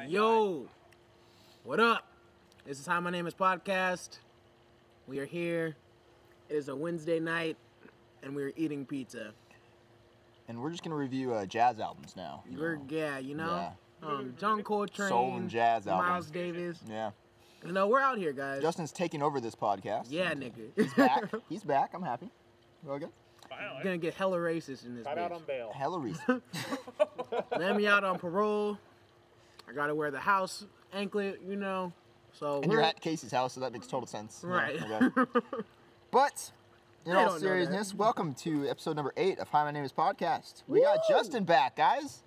Yo, what up? This is How My Name Is Podcast. We are here. It is a Wednesday night, and we're eating pizza. And we're just gonna review jazz albums now. John Coltrane, soul and jazz albums. Miles Davis. Yeah. We're out here, guys. Justin's taking over this podcast. Yeah, nigga. He's back. He's back. I'm happy. All good? Finally. Gonna get hella racist in this Cut out on Bale. Hella racist. Let me out on parole. I gotta wear the house anklet, So and you're at Casey's house, so that makes total sense. Right. Yeah, okay. But, in all seriousness, welcome to episode number 8 of Hi, My Name Is Podcast. We got Justin back, guys.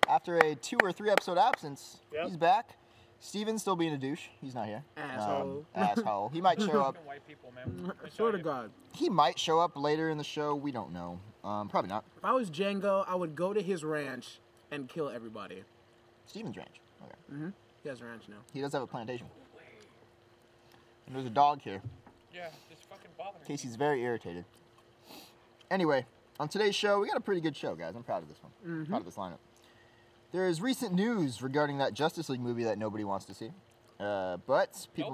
After a 2 or 3 episode absence, he's back. Steven's still being a douche. He's not here. Asshole. He might show up. White people, man. I swear to God. He might show up later in the show. We don't know. Probably not. If I was Django, I would go to his ranch and kill everybody. Steven's ranch. Okay. Mm-hmm. He has a ranch now. He does have a plantation. And there's a dog here. Yeah, just fucking bothering me. Casey's very irritated. Anyway, on today's show, we got a pretty good show, guys. I'm proud of this one. Mm-hmm. Proud of this lineup. There is recent news regarding that Justice League movie that nobody wants to see. But people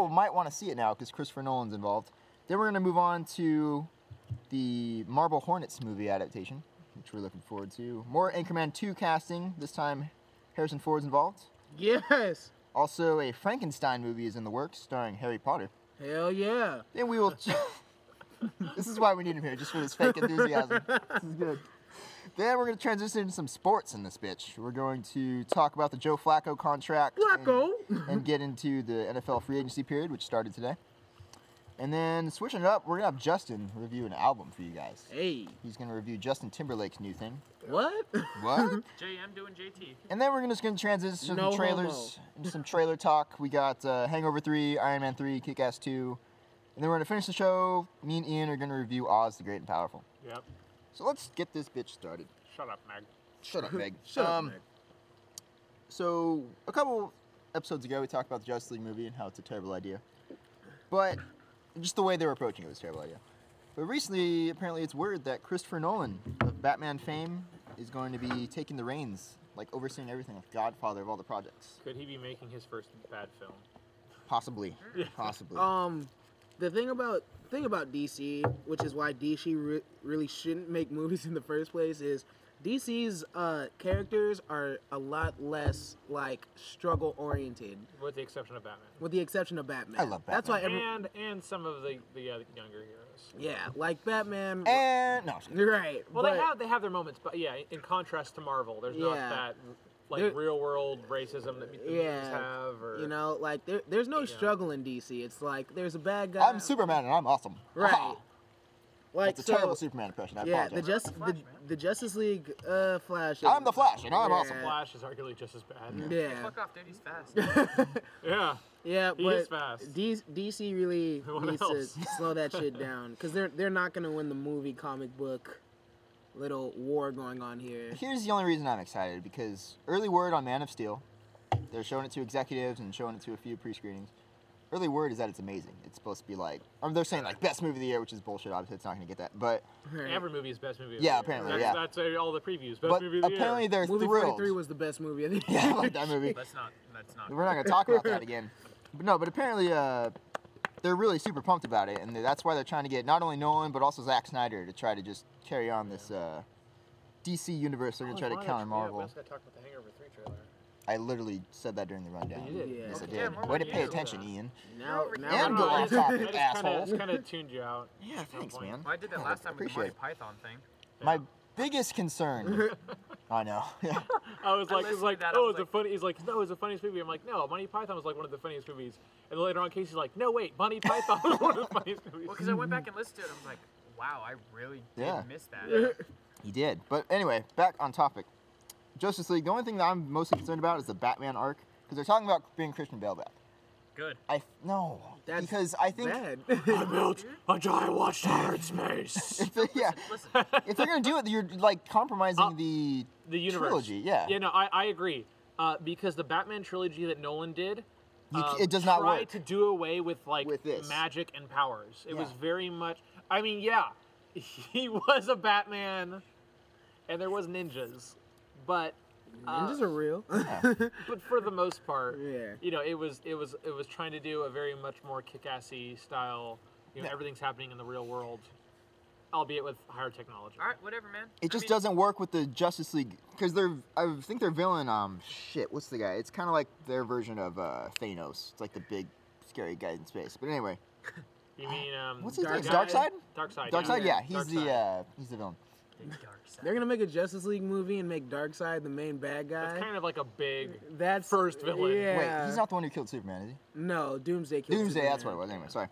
might want to see it now because Christopher Nolan's involved. Then we're going to move on to the Marble Hornets movie adaptation, which we're looking forward to. More Anchorman 2 casting. This time, Harrison Ford's involved. Yes. Also, a Frankenstein movie is in the works, starring Harry Potter. Hell yeah. Then we will... This is why we need him here, just for this fake enthusiasm. This is good. Then we're going to transition into some sports in this bitch. We're going to talk about the Joe Flacco contract. And get into the NFL free agency period, which started today. And then switching it up, we're going to have Justin review an album for you guys. Hey. He's going to review Justin Timberlake's new thing. What? What? JM doing JT. And then we're just going to transition to some trailers, into some trailer talk. We got Hangover 3, Iron Man 3, Kick-Ass 2. And then we're going to finish the show. Me and Ian are going to review Oz the Great and Powerful. Yep. So let's get this bitch started. Shut up, Meg. Shut up, Meg. Shut up, Meg. So, a couple episodes ago, we talked about the Justice League movie and how it's a terrible idea. But, just the way they were approaching it was a terrible idea. But recently, apparently it's word that Christopher Nolan, of Batman fame, is going to be taking the reins, like overseeing everything, like Godfather of all the projects. Could he be making his first bad film? Possibly. Possibly. The thing about DC, which is why DC really shouldn't make movies in the first place, is DC's characters are a lot less like struggle oriented. With the exception of Batman. With the exception of Batman. I love Batman. That's why and some of the younger heroes. Yeah, like Batman. And no, right. Well, they have their moments, but yeah, in contrast to Marvel, there's not that real world racism that movies have. Or, there's no struggle in DC. It's like there's a bad guy. I'm Superman and I'm awesome. Right. Aha. Like, that's a terrible Superman impression. I apologize. The Justice League Flash. I'm the Flash, and I'm awesome. Flash is arguably just as bad. Yeah. Fuck off, dude. He's fast. Yeah. Yeah, he is fast. DC really needs to slow that shit down because they're not gonna win the movie comic book little war going on here. Here's the only reason I'm excited because early word on Man of Steel, they're showing it to executives and showing it to a few pre-screenings. Early word is that it's amazing. It's supposed to be like, they're saying like best movie of the year, which is bullshit. Obviously, it's not going to get that. But every movie is best movie of the year. Yeah, apparently, That's all the previews. Best movie of the year. Apparently, they're movie thrilled. 43 was the best movie of the year. Yeah, I like that movie. That's not. We're not going to talk about that again. But apparently, they're really super pumped about it, and that's why they're trying to get not only Nolan but also Zack Snyder to try to just carry on this DC universe. They're going to try to counter Marvel. Yeah, we also got to talk about the Hangover 3 trailer. I literally said that during the rundown. You did? Yes, I did. Yeah, Way to pay attention, Ian. Now And go on topic, asshole. I just kind of tuned you out. Yeah, thanks, man. Well, I did that last time with the Monty Python thing. My biggest concern. I know. Yeah. I was like, listened it's like, to that, oh, I was it's a funny. He's like, no, it's the funniest movie. I'm like, no, Monty Python was like one of the funniest movies. And then later on, Casey's like, no, wait, Monty Python was one of the funniest movies. Well, because I went back and listened to it, I was like, wow, I really did miss that. Yeah. He did. But anyway, back on topic. Justice League, the only thing that I'm mostly concerned about is the Batman arc. Because they're talking about bringing Christian Bale back. Good. That's I think bad. I built a giant watchtower in space. if they're gonna do it, you're like compromising the universe. trilogy. Yeah. Yeah, no, I agree. Because the Batman trilogy that Nolan did, it does not work. tried to do away with this. magic and powers. It was very much. I mean, yeah, he was a Batman, and there was ninjas, but Ninjas are real. But for the most part, Yeah. you know, it was trying to do a very much more kick-assy style. You know, everything's happening in the real world, albeit with higher technology. All right, whatever, man. It just doesn't work with the Justice League because I think their villain. What's the guy? It's kind of like their version of Thanos. It's like the big, scary guy in space. But anyway. You mean What's his name? Darkseid? Darkseid. Darkseid. Yeah, Darkseid. he's the villain. They're gonna make a Justice League movie and make Darkseid the main bad guy. That's kind of like a big That's first villain. Yeah. Wait, he's not the one who killed Superman, is he? No, Doomsday killed Doomsday. Superman. That's what it was. Anyway, sorry.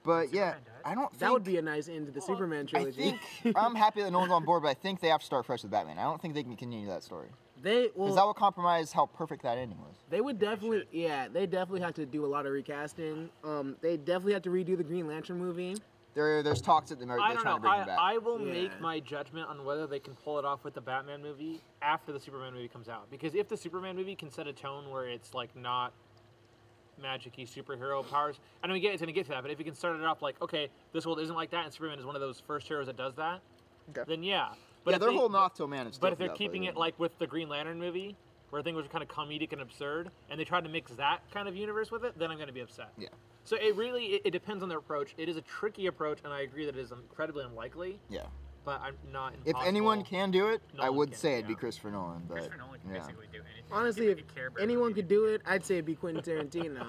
But yeah, I don't think That would be a nice end to the Superman I trilogy. think I'm happy that Nolan's on board, but I think they have to start fresh with Batman. I don't think they can continue that story They because that would compromise how perfect that ending was. They would definitely, they definitely have to do a lot of recasting. They definitely have to redo the Green Lantern movie. There's talks that they're I trying don't to know. bring him back. I will Yeah. make my judgment on whether they can pull it off with the Batman movie after the Superman movie comes out. Because if the Superman movie can set a tone where it's like not magic-y superhero powers, and it's going to get to that, but if you can start it off like, okay, this world isn't like that, and Superman is one of those first heroes that does that, then yeah. But yeah, if they're holding off till Man of Steel. But if they're keeping it like with the Green Lantern movie, where things were kind of comedic and absurd, and they tried to mix that kind of universe with it, then I'm going to be upset. Yeah. So it depends on their approach. It is a tricky approach, and I agree that it is incredibly unlikely. Yeah. But I'm not If impossible. anyone can do it, I Nolan would can, say it'd be yeah. Christopher Nolan. But Christopher Nolan can basically do anything. Honestly, He if can make a Care Bear anyone movie. could do it, I'd say it'd be Quentin Tarantino.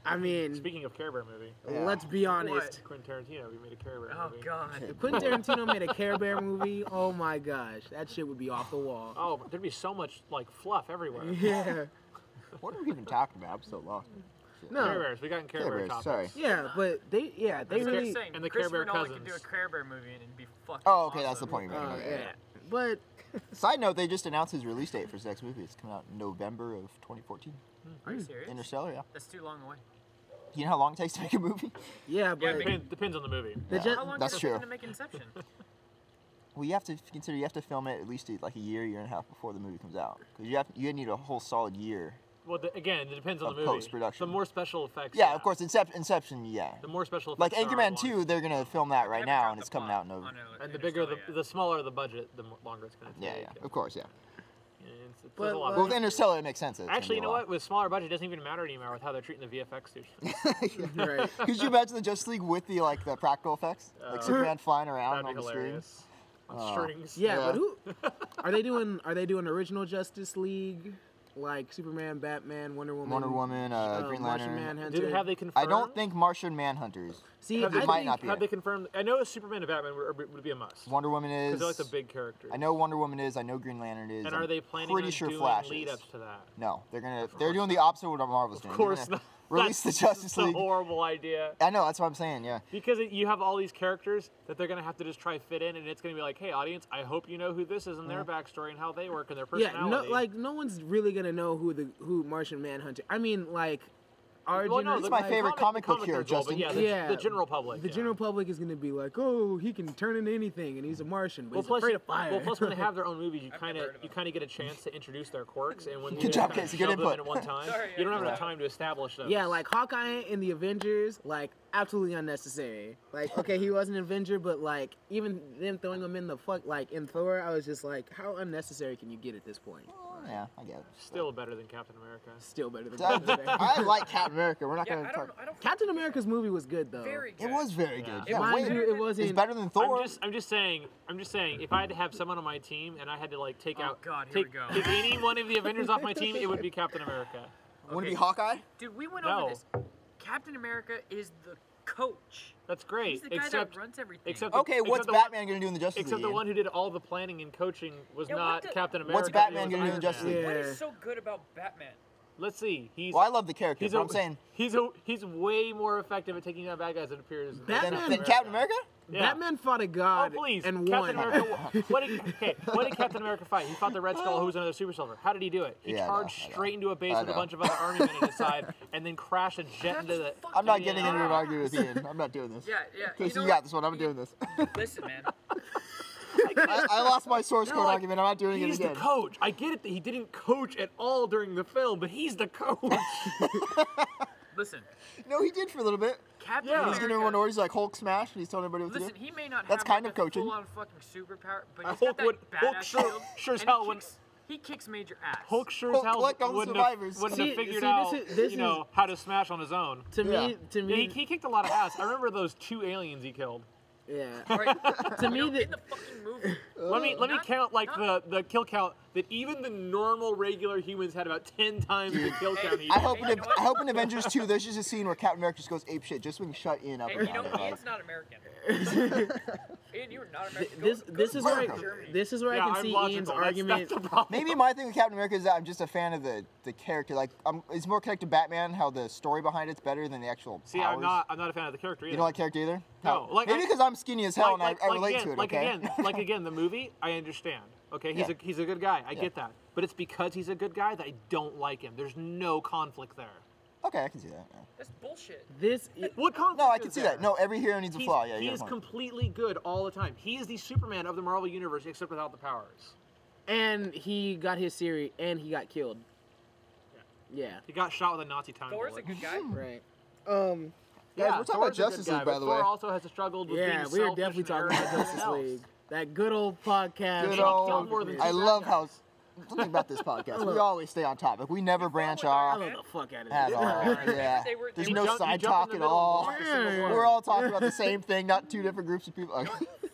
I mean, Speaking of Care Bear movie, Yeah. let's be honest. Quentin Tarantino, we made a Care Bear Oh movie. God. If Quentin Tarantino made a Care Bear movie, oh my gosh, that shit would be off the wall. Oh, there'd be so much like fluff everywhere. Yeah. what are we even talking about? I'm so lost. No. Care Bears, we got in Care, Care Bear Bears, topics. sorry. Yeah, but they I'm really. just saying, and the Care Christopher Bear Nolan could cousins. do a Care Bear movie and it'd be fucking Oh, okay, awesome. that's the point you're making. Yeah. But Side note, they just announced his release date for his next movie. It's coming out in November of 2014. Are you serious? Interstellar, yeah. That's too long away. You know how long it takes to make a movie? yeah, but Depends on the movie. the Yeah. ju- How long That's did it true. take them to make Inception? Well, you have to consider you have to film it at least like a year and a half before the movie comes out. Because you need a whole solid year. Well, again, it depends on Of the movie. post-production. The more special effects. Yeah, of course, Inception, yeah. The more special Like effects. Anchorman 2, they're gonna film that right Never now, dropped and it's the coming plot out in November. on And the bigger, Interstellar yet. the smaller the budget, the longer it's going to Yeah, take. yeah, of course, yeah. It's But, a lot. Well, with Interstellar, it makes sense. that it's gonna Actually, be you know a lot. what? With smaller budget, it doesn't even matter anymore with how they're treating the VFX studios. right. Could you imagine the Justice League with the practical effects, like Superman flying around That'd on be the screen? hilarious. On strings. Yeah, Yeah. but who are they doing? Are they doing original Justice League, like Superman, Batman, Wonder Woman, Wonder Woman, Green Martian Lantern. Manhunter? Have they confirmed? I don't think Martian Manhunters. See, Have I they, might think, not be. have they confirmed? I know Superman and Batman would be a must. Wonder Woman is. Because they're like the big characters. I know Wonder Woman is. I know Green Lantern is. And I'm are they planning pretty on sure doing Flash lead-ups is. to that? No, they're doing the opposite of what Marvel's doing. Of course They're gonna not. Release the That's Justice just a League. horrible idea. I know, that's what I'm saying. Yeah. Because you have all these characters that they're going to have to just try fit in, and it's going to be like, hey, audience, I hope you know who this is and their backstory and how they work and their yeah, personality. no one's really gonna know who Martian Manhunter. I mean, like, our Well, no, It's the my like, favorite comic book hero, nerds will, Justin. But the general public. The yeah. general public is gonna be like, oh, he can turn into anything, and he's a Martian, but Well, he's plus, afraid of fire. well, plus when they have their own movies, you kind heard of them. of get a chance to introduce their quirks, and when Good you job, kind of Casey. Good shove them input. in at one time, Sorry, you don't have yeah. enough time to establish them. Yeah, like Hawkeye in the Avengers, like absolutely unnecessary. Like, okay, he was an Avenger, but like even them throwing him in the in Thor, I was just like, how unnecessary can you get at this point? Yeah, I get it. Still better than Captain America. Still better than Captain America. I like Captain America. We're not Yeah, going to I talk. don't Captain America's movie was good though. very good. It was very good. Yeah, Mind way- you, it wasn't. it's better than Thor. I'm just saying. If I had to have someone on my team and I had to like take Oh, out, God, here take, we go. take any one of the Avengers off my team, it would be Captain America. Wouldn't it Okay. be Hawkeye? Dude, we went No. over this. Captain America is the coach. That's great. He's the guy except that runs everything. except Okay, except what's the one- Batman going to do in the Justice Except League? the one who did all the planning and coaching was Yeah, what not the- Captain America. What's it Batman was gonna do in Iron the Justice Man. League? What Yeah. is so good about Batman? Let's see. He's Well, I love the character, he's but I'm saying he's way more effective at taking down bad guys than it appears. Batman- than Captain America? Yeah. Batman fought a Oh god please! and Captain won. America. What did Captain America fight? He fought the Red Skull, who was another super soldier. How did he do it? He Yeah, I charged know, I know. straight into a base I with a know. bunch of other army men on his side, and then crashed a jet into the. I'm not Yeah. getting into an argument with Ian. I'm not doing this. Yeah, yeah. Casey, know you got what? this one. I'm doing this. Listen, man. I lost my source You're code like, argument. I'm not doing it He's again. the coach. I get it that he didn't coach at all during the film, but he's the coach. Listen. No, he did for a little bit. Captain Yeah. He's America. giving everyone orders like Hulk smash, and he's telling everybody what Listen, to do. he may not That's have kind like of a coaching. full-on fucking superpower, but he's Hulk got that would- Hulk badass sure- shield. sure as and he hell wouldn't- kicks He kicks major ass. Hulk sure as hell Like all the wouldn't survivors. have See, figured this out, is- how to smash on his own. To Yeah. me, Yeah, he kicked a lot of ass. I remember those 2 aliens he killed. yeah. Right? To me, in the fucking movie. Let me Not- count the kill count that even the normal regular humans had about 10 times the kill count he I did. hope Hey, you know what? I hope in Avengers 2 there's just a scene where Captain America just goes ape shit just so we can shut Ian up. Hey, and you know, down, Ian's not American. Ian, you're not American. This is where America. this is where Yeah, I can I'm see logical. Ian's That's argument. the problem. Maybe my thing with Captain America is that I'm just a fan of the character. Like, it's more connected to Batman, how the story behind it's better than the actual See, powers. I'm not a fan of the character either. You don't like character either? No, How? like, maybe because I'm skinny as hell and I relate again, to it. Like Okay. again, the movie, I understand. Okay, Yeah. he's a good guy. I get that, but it's because he's a good guy that I don't like him. There's no conflict there. Okay, I can see that. Yeah. That's bullshit. What conflict? No, I can is see there? that. No, every hero needs a He's- flaw. Yeah, he you is got a point. completely good all the time. He is the Superman of the Marvel Universe, except without the powers. And he got his series, and he got killed. Yeah. He got shot with a Nazi time Thor's bullet. a good guy. Right. Guys, we're talking about Thor's a good Justice guy, League, by but the Thor way. also has struggled with Yeah, being we were selfish definitely and talking about arrogant Justice and League. else. That good old podcast. Good He old. killed more than I two love bad how. Something about this podcast. We always stay on topic. We never branch I off love the fuck out of at this. all. Yeah. They were- There's they no were- You side jump in talk the at middle all. and walk a single Yeah. word. We're all talking about the same thing, not two different groups of people.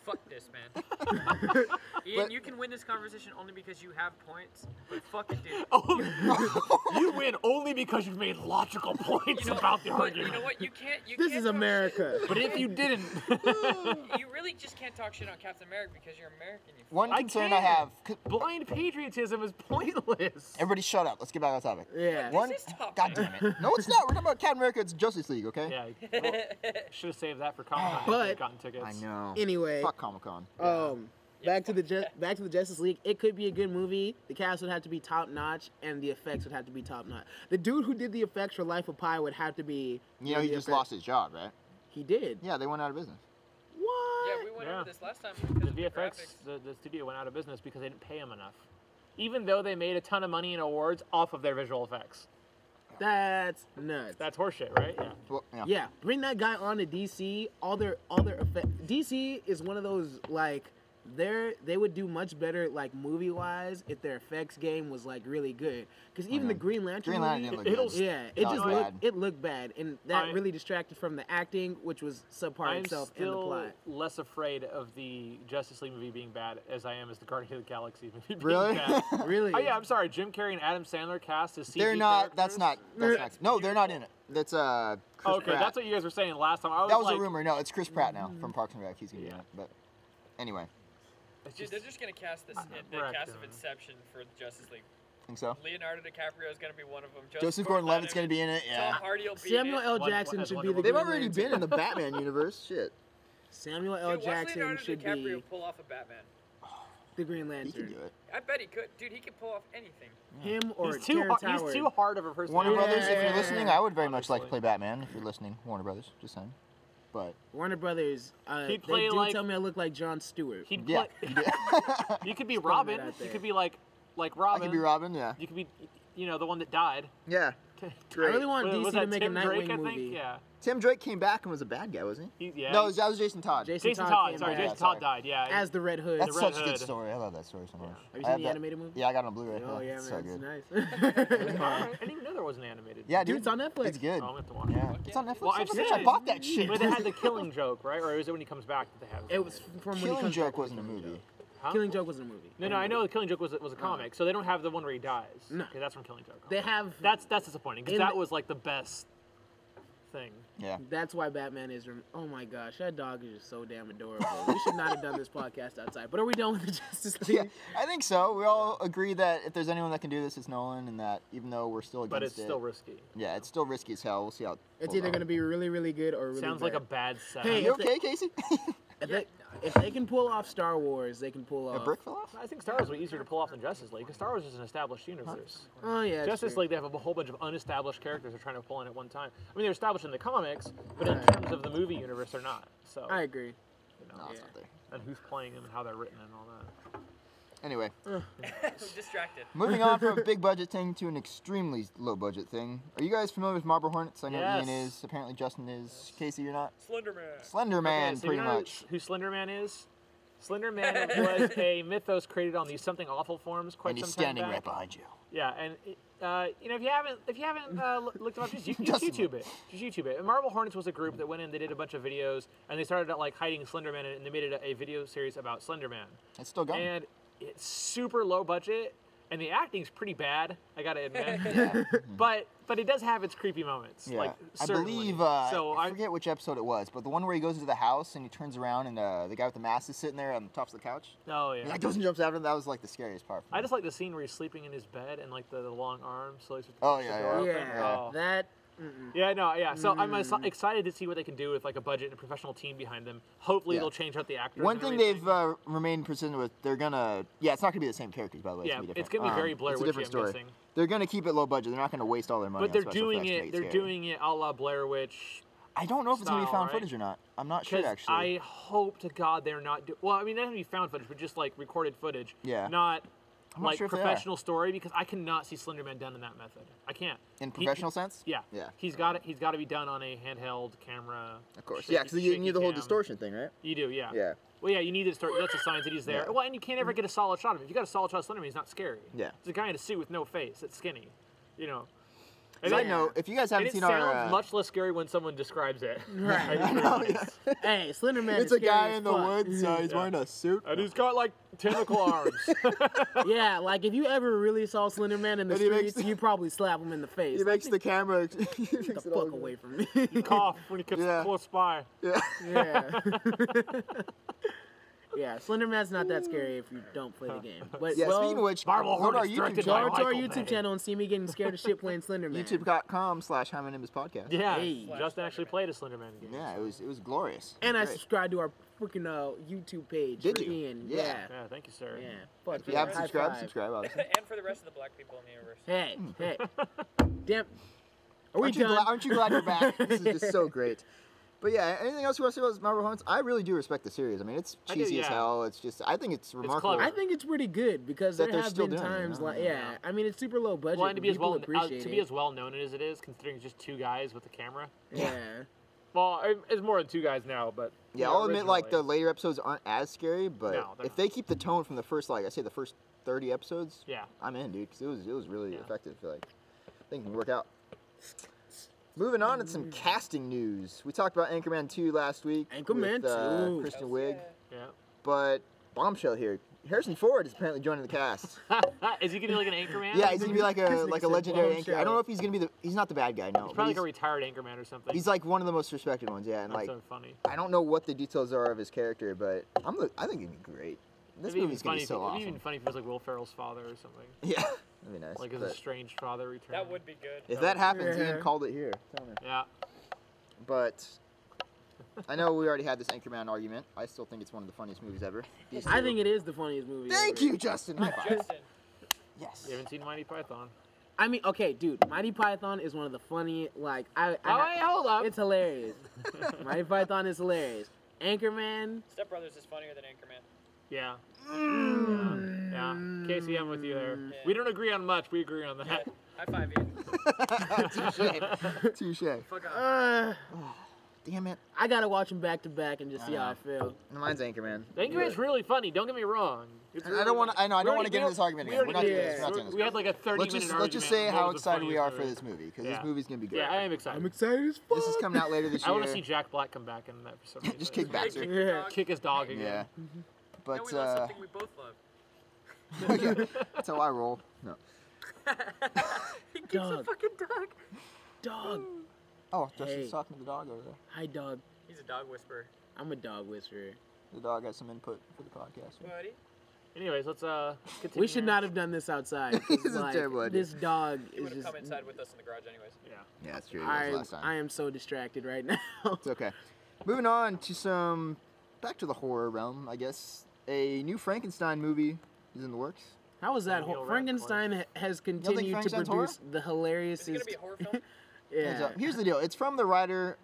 Fuck this, man. Ian, you can win this conversation only because you have points, but fuck it, dude. Oh, you win only because you've made logical points about the but argument. you know what? You can't. You This can't is talk America. But if you didn't, Shit. You really just can't talk shit on Captain America because you're American. You One I concern can. I have. Blind patriotism is pointless. Everybody shut up. Let's get back on topic. Yeah. One. This is topic. God damn it. No, it's not. We're talking about Captain America. It's Justice League, okay? Yeah, well, should have saved that for Comic-Con. But- gotten tickets. I know. Anyway, Fuck Comic-Con. back to the Justice League. It could be a good movie. The cast would have to be top notch, and the effects would have to be top notch. The dude who did the effects for Life of Pi would have to be. You know, he just lost his job, right? He did. Yeah, they went out of business. What? Yeah, we went Yeah. over this last time The because of the VFX, graphics. the studio went out of business because they didn't pay him enough. Even though they made a ton of money in awards off of their visual effects. That's nuts. That's horseshit, right? Yeah. Well, yeah. Yeah, bring that guy on to DC. All their effects. DC is one of those like they would do much better like movie wise if their effects game was like really good. Because even the Green Lantern Green Lantern movie, didn't look good. yeah, it That just was looked bad. it looked bad, and that I- really distracted from the acting, which was subpar I'm itself and the still plot. less afraid of the Justice League movie being bad as I am as the Guardian of the Galaxy movie being Really? bad. Really? Oh yeah, I'm sorry. Jim Carrey and Adam Sandler cast as CG They're not. That's characters. not. That's not. No, they're not in it. That's Chris Okay, Pratt. that's what you guys were saying last time. I was That was like, a rumor. No, it's Chris Pratt now from Parks and Rec. He's gonna be in Yeah. it. But anyway, it's Dude, just- they're just gonna cast the Correct, cast of yeah. Inception for Justice League. think so. Leonardo DiCaprio is gonna be one of them. Joseph Gordon-Levitt's gonna be in it. Tom Yeah. Hardy will be Samuel in it. L. One- Jackson as should Wonder be the Woman. They've Green already Lantern. been in the Batman universe. Shit. Samuel L. Dude, watch Jackson Leonardo should DiCaprio be pull off a Batman. the Green He can Lantern. do it. I bet he could. Dude, he can pull off anything. Him or he's too Terrence hard, Howard. he's too hard of a person. Warner Yeah. Brothers, if you're listening, I would very much like to Honestly. play Batman. If you're listening, Warner Brothers, just saying. But Warner Brothers. He'd They play do like- tell me I look like John Stewart. He'd yeah, play, you do. you could be that Robin. out You there. could be like I Robin. could be Robin. Yeah. You could be, the one that died. Yeah. I really want Was DC to that make Tim a Nightwing Drake, I movie. think? Yeah. Tim Drake came back and was a bad guy, wasn't he? Yeah. No, that was Jason Todd. Jason Jason Todd Todd. came Sorry, back Jason sorry. Todd died. Yeah. as the Red Hood. That's Red such a good Hood. story. I love that story so much. Have you I seen the that- animated movie? Yeah, I got it on Blu-ray. Oh yeah, man, It's so it's good. nice. I didn't even know there was an animated. Yeah, Dude, dude, it's on Netflix. It's good. Oh, I'm gonna have to watch it. Yeah, it's on Netflix. Well, I've Son of a seen bitch, I it. bought that shit. But they had the Killing Joke, right? Or is it when he comes back that they have? It was from when he Killing comes Joke back. wasn't a movie. Huh? Killing Joke wasn't a movie. No, I know the Killing Joke was a comic, so they don't have the one where he dies. No. Okay, that's from Killing Joke. They have. That's disappointing because In that the- was like the best thing. Yeah. That's why Batman is. Oh my gosh, that dog is just so damn adorable. We should not have done this podcast outside. But are we done with the Justice Yeah, League? I think so. We all agree that if there's anyone that can do this, it's Nolan, and that even though we're still against But it's it, still risky. yeah, it's still risky as hell. We'll see how it It's pulls either out. going to be really, really good or really Sounds bad. like a bad set. Hey, You if they- okay, Casey? If they can pull off Star Wars, they can pull A off. brick fell off? I think Star Wars will be easier to pull off than Justice League because Star Wars is an established universe. Oh yeah, that's Justice true. League, they have a whole bunch of unestablished characters they're trying to pull in at one time. I mean, they're established in the comics, but in Right. terms of the movie universe, they're not. So, I agree. you know, No, it's Yeah. not there. and who's playing them and how they're written and all that. Anyway, I'm distracted. moving on from a big budget thing to an extremely low budget thing. Are you guys familiar with Marble Hornets? I know Yes. Ian is. Apparently Justin is. Casey, you're not. Slenderman. Slender Man, Okay, so pretty you know much. who Slender Man is? Slender Man was a mythos created on these something awful forums quite And he's some time standing back. right behind you. Yeah, and if you haven't looked them up, just YouTube it. Just YouTube it. And Marble Hornets was a group that went in. They did a bunch of videos, and they started like hiding Slender Man, and they made it a video series about Slender Man. It's still going. And it's super low budget, and the acting's pretty bad. I gotta admit. But it does have its creepy moments. Yeah. Like, I certainly. believe, so I forget which episode it was, but the one where he goes into the house and he turns around and the guy with the mask is sitting there on the top of the couch. Oh yeah. He like goes and jumps after him. That was like the scariest part. I just like the scene where he's sleeping in his bed and like the long arms. So Oh, yeah. Oh. That. Yeah, no, yeah. So I'm excited to see what they can do with like a budget and a professional team behind them. Hopefully they'll change out the actors. One and thing everything. they've remained persistent with, they're gonna. Yeah, it's not gonna be the same characters, by the way. Yeah, it's it's gonna be very Blair It's a Witchy, different I'm story. guessing. They're gonna keep it low budget. They're not gonna waste all their money. But they're on special doing effects to it. make They're scary. doing it a la Blair Witch. I don't know if it's gonna be style, found right? footage or not. I'm not sure Because actually. I hope to God they're not. Well, I mean, that doesn't be found footage, but just like recorded footage. Yeah. Not I'm not like sure if they are. professional story, because I cannot see Slender Man done in that method. I can't. In professional sense? Yeah. Yeah. He's got to be done on a handheld camera. Of course. shaky- Yeah, because you shaky need the whole cam. distortion thing, right? You do, yeah. Yeah. Well, yeah, you need to start. That's a sign that he's there. Yeah. Well, and you can't ever get a solid shot of him. If you got a solid shot of Slender Man, he's not scary. Yeah. It's a guy in a suit with no face. That's skinny. You know. And Side it- note, if you guys and haven't it seen sounds our... much less scary when someone describes it. Right. I know, yeah. Hey, Slender Man. It's is a guy scary in as the fuck. woods, he's Yeah. wearing a suit. And he's got like tentacle arms. Yeah, like if you ever really saw Slender Man in the And he makes streets, you probably slap him in the face. He makes the camera... he Get makes the it all fuck good. away from me. You cough when he gets Yeah. close by. Yeah. Yeah. Yeah, Slender Man's not that scary if you don't play the game. But Yeah, well, speaking of which, Marble go to our Hornets YouTube directed go by channel. to our Michael YouTube Bay. channel and see me getting scared of shit playing Slender Man. YouTube.com/HMNIP podcast. Yeah, Hey. Justin actually played a Slender Man game. Yeah, it was glorious. And I Great. subscribed to our freaking YouTube page. Did for you? Ian. Yeah. Yeah. Yeah, thank you, sir. Yeah. Fuck If you yeah. haven't High subscribed, five. subscribe, obviously. And for the rest of the black people in the universe. Hey, hey. Damn. Are we Aren't you, done? aren't you glad you're back? This is just so great. But yeah, anything else you want to say about Marble Hornets? I really do respect the series. I mean, it's I do, cheesy as yeah. hell. It's just, I think it's remarkable. clever. I think it's pretty good because That there they're have still been doing it, you times know? like, yeah. I mean, it's super low budget. Well, and to but be as people well appreciate to be it. as well known as it is, considering it's just two guys with a camera. Yeah. Well, it's more than two guys now, but Yeah, you know, I'll admit, like, the originally- later episodes aren't as scary, but No, they're if not. they keep the tone from the first, like, I say the first 30 episodes, Yeah. I'm in, dude, because it was really Yeah. effective. Like, I think it can work out. Moving on to some casting news. We talked about Anchorman 2 last week. Anchorman with, 2. Kristen Wiig. Yeah. But bombshell here. Harrison Ford is apparently joining the cast. Is he gonna be like an Anchorman? Yeah, he's gonna be like a Said legendary bombshell. anchor. I don't know if he's gonna be he's not the bad guy, no. He's but probably like a retired Anchorman or something. he's like one of the most respected ones, yeah. And That's like so funny. I don't know what the details are of his character, but I think it'd be great. This It'd be movie's even gonna funny be so if, it'd be awesome. even funny if he was like Will Ferrell's father or something. Yeah, that'd be nice. Like his but estranged father returning. That would be good. if that happens, Yeah. Ian called it here. Tell me. Yeah. But I know we already had this Anchorman argument. I still think it's one of the funniest movies ever. These I two- think it is the funniest movie Thank ever. you, Justin. High five. Justin, Yes. You haven't seen Mighty Python? I mean, okay, dude, Mighty Python is one of the funny, like, Oh, wait, hold up. it's hilarious. Mighty Python is hilarious. Anchorman, Step Brothers is funnier than Anchorman. Yeah. mm, Yeah. Casey, I'm with you there. Yeah. We don't agree on much. We agree on that. Yeah. High five, Ian. Touche. Fuck off. Damn it. I gotta watch them back to back and just see how I feel. Mine's Anchorman. Anchorman's really funny. Don't get me wrong. It's I really don't want funny. to. I know. I We don't already- want to get into this argument we again. We're not already doing did. this. We're not doing this. We had like a 30-minute Let's just say argument how on what was the excited we are funniest for movie. this movie because Yeah. this movie's gonna be good. Yeah, I am excited. excited as fuck. This is coming out later this I year. want to see Jack Black come back in that for some reason. Just kick back, sir. Yeah. Kick his dog again. Yeah. Now But we love something we both love. yeah, that's how I roll. No. He keeps Dog. a fucking dog. Dog. Oh, Justin's Hey. talking to the dog over there. Hi, dog. He's a dog whisperer. I'm a dog whisperer. The dog has some input for the podcast. Buddy. Anyways, let's continue. We should here. not have done this outside. 'cause, This is a like, terrible idea. this dog He is would have just. come inside with us in the garage anyways. Yeah. Yeah, that's true. It was last time. I am so distracted right now. It's okay. Moving on to some back to the horror realm, I guess. A new Frankenstein movie is in the works. How is that? Daniel Frankenstein has continued to Frankenstein's produce the Is hilarious. it gonna be a horror film? Yeah. Here's the deal. It's from the writer.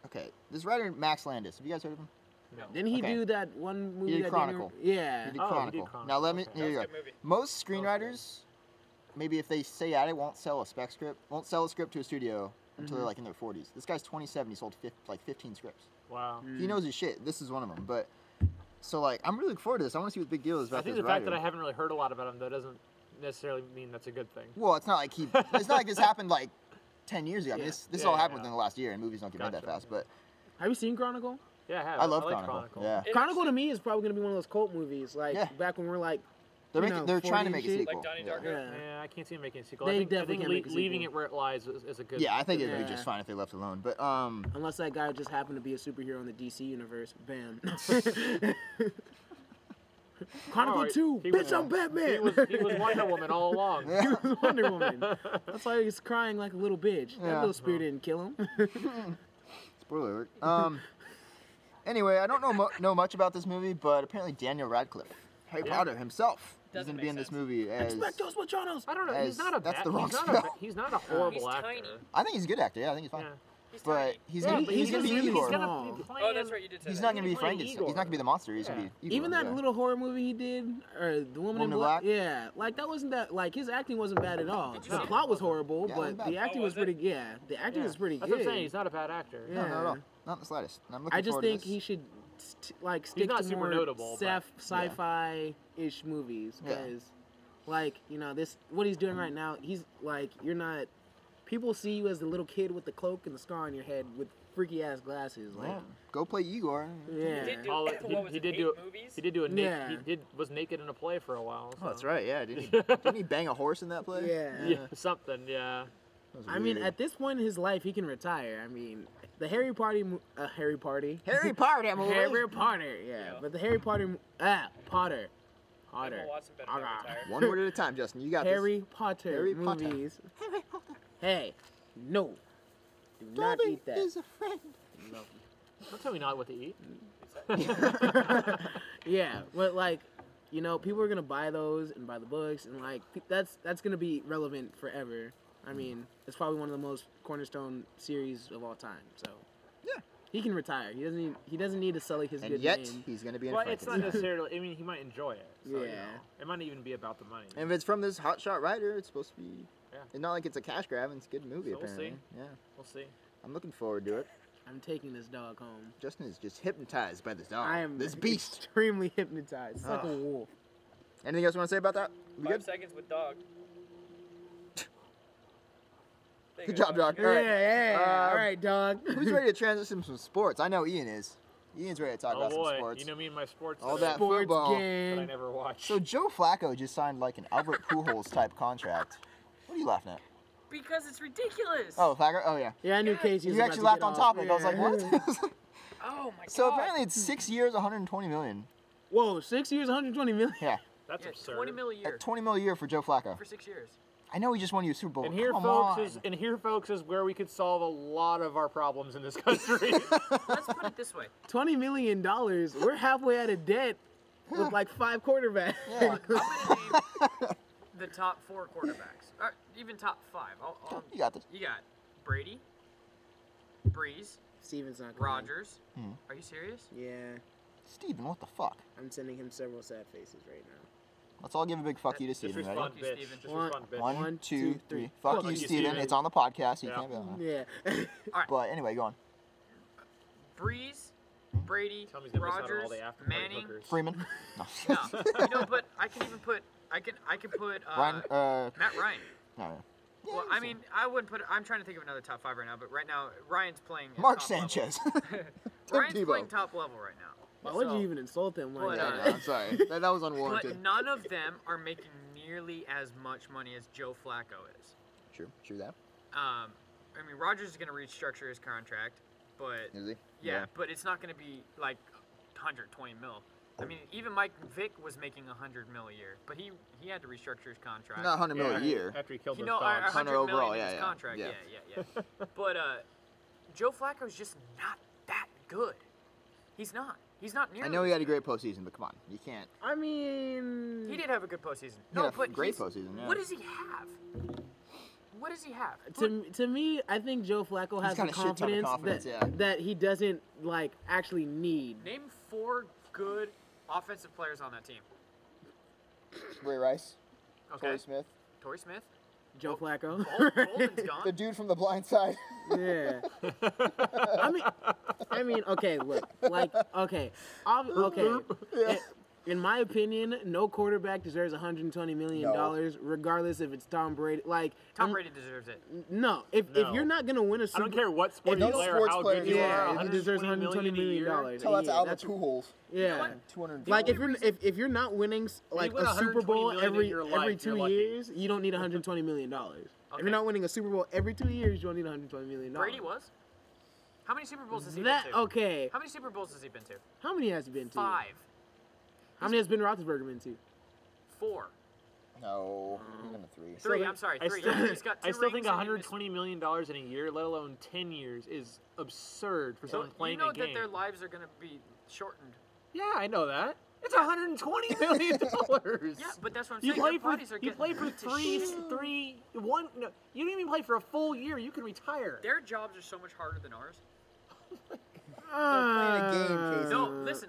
Okay, this writer Max Landis. Have you guys heard of him? No. Didn't he Okay. do that one movie? did that Chronicle. Yeah. He did Oh, he did Chronicle. Chronicle. Now let me. Okay. Here you That go. was a good movie. Most screenwriters, maybe if they stay at it, won't sell a spec script. Won't sell a script to a studio until they're like in their 40s. This guy's 27. He sold like 15 scripts. Wow. He knows his shit. This is one of them. But So like, I'm really looking forward to this. I want to see what the big deal is about I think this the fact writer. that I haven't really heard a lot about him though doesn't necessarily mean that's a good thing. Well, it's not like it's not like this happened like 10 years ago. I mean, Yeah. this Yeah, all yeah, happened yeah. within the last year, and movies don't get made that Gotcha. fast. But Have you seen Chronicle? Yeah, I have. I love like Chronicle. Yeah. It Chronicle to actually- me is probably gonna be one of those cult movies, like Yeah. back when we're like, They're you making, know, they're trying to 40 make a shit. sequel. Like Donnie yeah. Darko? yeah. Yeah, I can't see him making a sequel. They I think definitely can't make a leaving sequel. it where it lies is a good. Yeah, I think it'd be Yeah. just fine if they left it alone. But Unless that guy just happened to be a superhero in the DC universe, bam. Chronicle Alright, 2, he bitch, was- I'm Batman. He was Wonder Woman all along. Yeah. He was Wonder Woman. That's why he's crying like a little bitch. That Yeah. little spirit didn't kill him. spoiler alert. Anyway, I don't know much about this movie, but apparently Daniel Radcliffe, Harry Yeah. Potter himself, is Doesn't going to be make in this sense. movie as. Expectos Patronos. I don't know. As- He's not a that's bad. the wrong he's, not spell. he's not a horrible He's actor. tiny. I think he's a good actor. Yeah, I think he's fine. Yeah. He's But tiny. he's Yeah, gonna but he's gonna be really Igor. small. Be playing, Oh, that's right, you did say He's that. not gonna be playing Frankenstein. Igor. He's not gonna be the monster. He's gonna Yeah. be Igor. Even that yeah. little horror movie he did, or the Woman in Black. Yeah, like that wasn't that. Like his acting wasn't bad at all. Did you The see it? plot was horrible, Yeah, it but wasn't bad. the acting Oh, was was pretty. Yeah, the acting Yeah. was pretty That's good. what I'm saying. He's not a bad actor. No, not at all. Yeah. Not in the slightest. And I'm looking I just forward to think this. he should like stick not to super more notable, but- sci-fi-ish movies, Yeah. because, like, you know, this what he's doing right now. He's like, you're not. People see you as the little kid with the cloak and the scar on your head with freaky ass glasses. Like, Yeah. Go play Igor. yeah. He did do, All- what was he it, did 8 do- movies? He did do a Yeah. was naked in a play for a while. Oh, that's so- right. Yeah. Didn't he bang a horse in that play? Yeah. Yeah, something. Yeah. That was I mean, weird. at this point in his life, he can retire. I mean, the Harry Potter, Harry Potter, Harry Potter movie. Harry Potter, yeah. Yeah. But the Harry Potter, Potter, Emma Watson better not Ah. retire. One word at a time, Justin. You got Harry Potter Harry Potter. movies. Hey, no, do this. not Dobby eat that. is a friend. No. Don't tell me not what to eat. Yeah, but like, you know, people are gonna buy those and buy the books, and like that's gonna be relevant forever. I mean, it's probably one of the most cornerstone series of all time. So Yeah. he can retire. He doesn't need to sully his And good yet, name. he's going to be in Well, it's not Frankenstein. necessarily. I mean, he might enjoy it. So, you Yeah. know, it might not even be about the money. And if it's from this hotshot writer, it's supposed to be. Yeah. It's not like it's a cash grab, and it's a good movie, So we'll apparently. see. Yeah. We'll see. I'm looking forward to it. I'm taking this dog home. Justin is just hypnotized by this dog. I am This beast. extremely hypnotized. It's like a Ah. wolf. Anything else you want to say about that? We 5 good? seconds with dog. There you Good go, job, dog. Yeah, All right. yeah. All right, dog. Who's ready to transition to some sports? I know Ian is. Ian's ready to talk Oh about some boy, sports. you know me and my sports. All that that Sports football. I game. never watch. So Joe Flacco just signed like an Albert Pujols type contract. What are you laughing at? Because it's ridiculous. Oh, Flacco? Oh, yeah. Yeah, I knew Yeah. Casey was You about actually to laughed get on off. top of it. I was like, Yeah. what? Oh my god. So apparently it's 6 years, 120 million. Whoa, 6 years, 120 million. Yeah. That's Yeah, absurd. 20 mil a year At 20 mil a year for Joe Flacco. for 6 years. I know he just won you a Super Bowl. And here, Come folks, on. is where we could solve a lot of our problems in this country. Let's put it this way. $20 million. We're halfway out of debt with like 5 quarterbacks. Yeah. I'm gonna name the top 4 quarterbacks, or even top 5. You got this. You got Brady, Breeze, Steven's not coming. Rogers. Are you serious? Yeah, Steven, what the fuck? I'm sending him several sad faces right now. Let's all give a big fuck you to Just Steven, respond, ready? Fuck you, bitch. Steven. Just One- respond, bitch. One, One, two, two, three. three. Fuck Fuck you, you, Steven. Steven. It's on the podcast, so you Yeah. can't be on that. Yeah. But anyway, go on. Breeze, Brady, Tell me he's gonna miss out on all Rogers, the after party Manning. hookers. Freeman. No. No, you know, but I can even put. I can put Ryan. Matt Ryan. No, no. Yeah, Well, I mean, I wouldn't put. I'm trying to think of another top 5 right now, but right now Ryan's playing. at Mark top level. Sanchez. Ryan's Tebow. playing top level right now. Why would So- you even insult him like Well, Yeah, that? no, I'm sorry. That was But unwarranted. none of them are making nearly as much money as Joe Flacco is. True that. I mean, Rogers is going to restructure his contract, but Is he? yeah, but it's not going to be like 120 mil. I mean, even Mike Vick was making 100 mil a year, but he had to restructure his contract. Not 100 mil a year. After he killed You those know, dogs. 100 100 million overall, in yeah, his yeah, contract. yeah. Yeah. But Joe Flacco's just not that good. He's not. He's not nearly. I know he had a great postseason, but come on, you can't. I mean, He did have a good postseason. He had a but great he's- postseason, yeah. What does he have? What does he have? To me, I think Joe Flacco has the got a shit ton of confidence, that, yeah. that he doesn't like actually need. Name 4 good offensive players on that team. Ray Rice, Okay. Torrey Smith, Torrey Smith. Joe Flacco. Bolden's gone. The dude from The Blind Side. Yeah. I mean, okay, look, like, okay. In my opinion, no quarterback deserves $120 million, regardless if it's Tom Brady. Like Tom Brady deserves it. No, if you're not gonna win a Super I don't care what sport you play or how good you are. he deserves $120 million. Tell that to Albert Pujols. Yeah. 200. Like if you're not winning like win a Super Bowl every life, 2 lucky. years, you don't need $120 million. If you're not winning a Super Bowl every 2 years, you don't need $120 million. Brady was. How many Super Bowls has he been to? Okay. How many Super Bowls has he been to? How many has he been to? 5. How many has Ben Roethlisberger been to? 4. No, he's been to 3. 3. I'm sorry, 3. He's got 2 I still think rings and he missed- $120 million in a year, let alone 10 years, is absurd for someone playing you know a game. that their lives are going to be shortened. Yeah, I know that. It's $120 million. Yeah, but that's what I'm You saying. play Their for bodies are you getting play for beat to shit. No, you didn't even play for a full year. You can retire. Their jobs are so much harder than ours. They're playing a game, Casey. No, listen.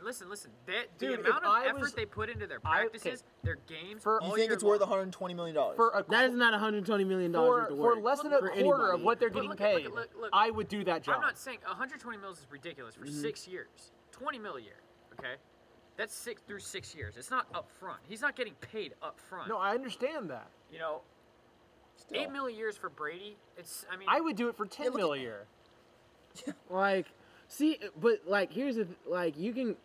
The Dude, amount if of I effort was- they put into their practices, their games, For- all You think year it's worth long. $120 million? That is not $120 million worth of for work. less than a for quarter of anybody. what they're But getting look at- paid, look, I would do that job. I'm not saying 120 mils is ridiculous for 6 years. 20 mil a year, okay? That's 6 through 6 years. It's not up front. He's not getting paid up front. No, I understand that. You know, Still. 8 mil a year is for Brady. I mean, I would do it for 10 mil a year. Like, see, but like, here's the you can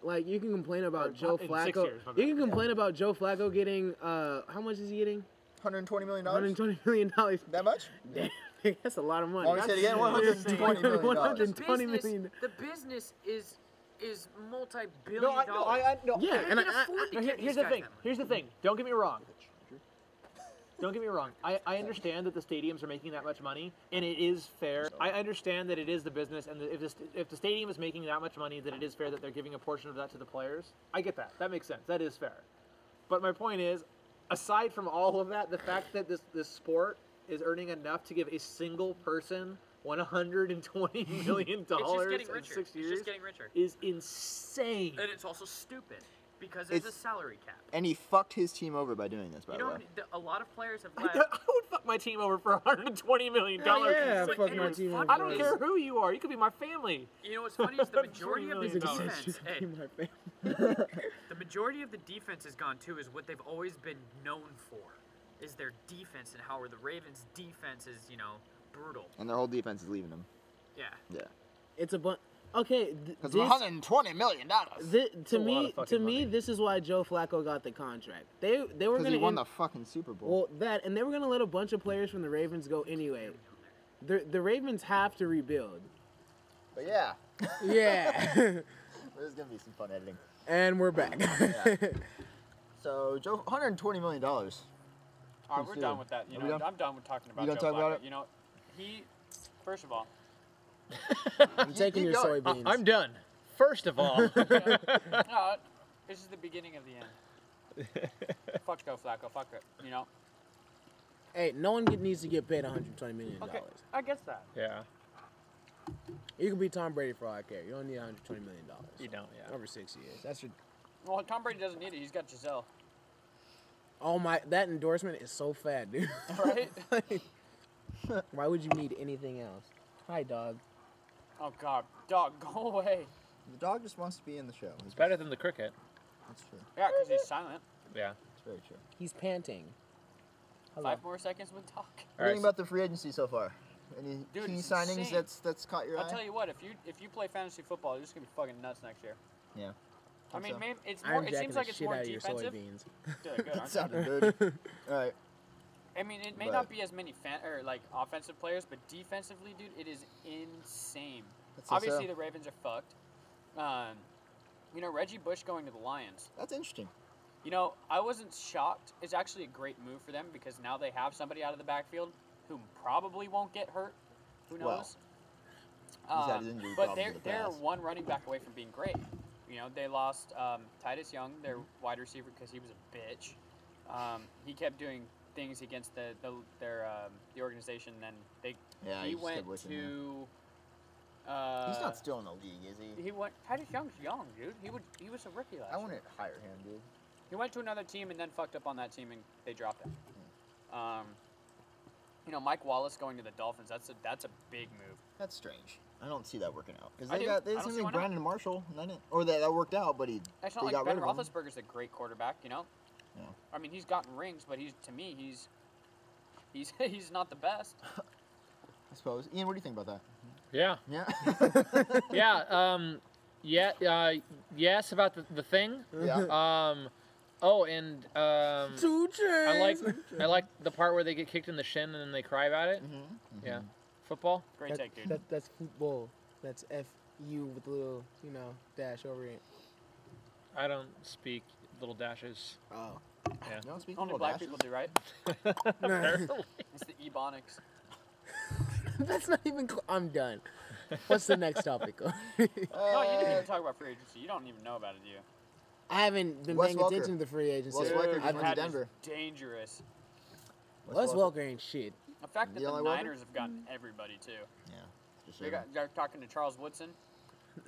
complain about Joe in 6 Flacco. years, my You bad. can complain about Joe Flacco getting how much is he getting? $120 million? $120 million. That much? Damn, that's a lot of money. Long as it again, $120 million. the business is multi-billion dollars. Yeah, and Here's the thing. Here's the thing. Don't get me wrong. Don't get me wrong. I understand that the stadiums are making that much money, and it is fair. I understand that it is the business, and if the stadium is making that much money, that it is fair that they're giving a portion of that to the players. I get that. That makes sense. That is fair. But my point is, aside from all of that, the fact that this sport is earning enough to give a single person $120 million It's just getting in richer. 6 It's years just getting richer. is insane. And it's also stupid because there's a salary cap. And he fucked his team over by doing this, by You the know, way. a lot of players have I left. would fuck my team over for $120 million. yeah, But fuck you know my what's team. funny I don't is- care who you are. You could be my family. You know what's funny is the majority of the $3 million. defense. Hey, the majority of the defense has gone too is what they've always been known for, is their defense and how the Ravens' defense is, brutal. And their whole defense is leaving him. Yeah. Yeah. It's a bunch. Okay, Because $120 million. to lot of fucking money. this is why Joe Flacco got the contract. They were Because going he to won the fucking Super Bowl. well and they were going to let a bunch of players from the Ravens go anyway. The Ravens have to rebuild. But yeah. Yeah. There's going to be some fun editing. And we're back. Yeah. So, Joe, $120 million. All right, we're Soon. done with that. Are we done? I'm done with talking about You done Joe talking about Flacco. it? You know, first of all, I'm taking keep your going. soybeans. I'm done. First of all, no, this is the beginning of the end. Fuck Joe Flacco. Fuck it. You know. Hey, no one needs to get paid $120 million. Okay, I guess that. yeah, You can be Tom Brady for all I care. You don't need $120 million. you don't. Yeah. Over 6 years. That's your. Well, Tom Brady doesn't need it. He's got Giselle. Oh my! That endorsement is so fat, dude. Right? Why would you need anything else? Hi, dog. Oh God, dog, go away. The dog just wants to be in the show. It's better than the cricket. That's true. Yeah, because he's silent. Yeah. That's very true. He's panting. Hello. 5 more seconds with talk. What do you think about the free agency so far? Any Dude, key it's signings insane. that's caught your eye? I'll tell you what, if you play fantasy football, you're just gonna be fucking nuts next year. Yeah. I mean, so. maybe it's I'm more. It jacking seems the like it's shit more out of your defensive. soybeans. Dude, good, That aren't sounded dirty. All right. I mean, it may But- not be as many offensive players, but defensively, dude, it is insane. That's so. Obviously, the Ravens are fucked. You know, Reggie Bush going to the Lions. That's interesting. You know, I wasn't shocked. It's actually a great move for them because now they have somebody out of the backfield who probably won't get hurt. Who Well, knows? he's had his injury but problems in the they're past. one running back away from being great. You know, they lost Titus Young, their wide receiver, because he was a bitch. He kept doing things against the organization, and then Yeah, he just went kept wishing, to. He's not still in the league, is he? He went. Titus Young's young, dude. He was a rookie last I year. want to hire him, dude. He went to another team and then fucked up on that team, and they dropped him. You know, Mike Wallace going to the Dolphins, that's a big move. That's strange. I don't don't see that working out. Because I they do. got they I don't sent see me why not. Brandon Marshall, and then that worked out, but It's they not like got Ben rid of him. Roethlisberger's a great quarterback, you know. Yeah. I mean, he's gotten rings, but to me he's not the best. I suppose. Ian, what do you think about that? Yeah. Yeah. Yes about the thing. Yeah. Oh, and Two chains. I like the part where they get kicked in the shin and then they cry about it. Mm-hmm. Yeah. Football. Great take, dude. That's football. That's F-U with a little, dash over it. I don't speak little dashes. Oh. Yeah. You don't speak Only little black dashes? people do, right? Apparently. It's the ebonics. That's not even. I'm done. What's the next topic? No, you didn't even talk about free agency. You don't even know about it, do you? I haven't been Wes paying Welker. attention to the free agency. Wes Welker just I've went to had Denver. dangerous. Wes Welker ain't shit. The fact that You the don't like Welker? Niners have gotten everybody too. Yeah. They're talking to Charles Woodson.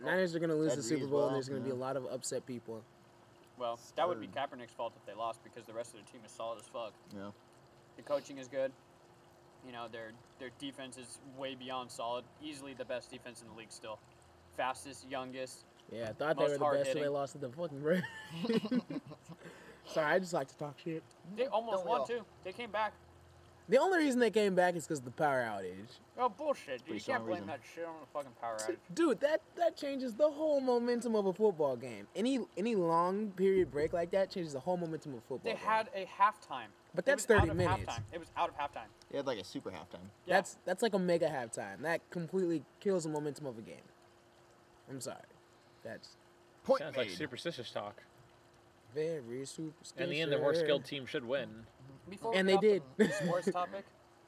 Niners are gonna lose Ed the Super Reed as Bowl, well, and there's gonna be a yeah. lot of upset people. Well, that would be Third. Kaepernick's fault if they lost because the rest of the team is solid as fuck. Yeah. The coaching is good. You know, their defense is way beyond solid. Easily the best defense in the league still. Fastest, youngest. Yeah, I thought Most they were the best till hard-hitting. they lost to the fucking Ravens. Sorry, I just like to talk shit. They almost Don't we won all? too. They came back. The only reason they came back is because of the power outage. Oh, bullshit, dude. Pretty You can't strong blame reason. that shit on the fucking power outage. Dude, that changes the whole momentum of a football game. Any long period break like that changes the whole momentum of a football They game. had a halftime. But It that's was out 30 of minutes. halftime. It was out of halftime. They had like a super halftime. Yeah. That's like a mega halftime. That completely kills the momentum of a game. I'm sorry. That's Point Sounds made. like superstitious talk. very superstitious. In the end, the more skilled team should win. Before And we they get off did. the sports topic,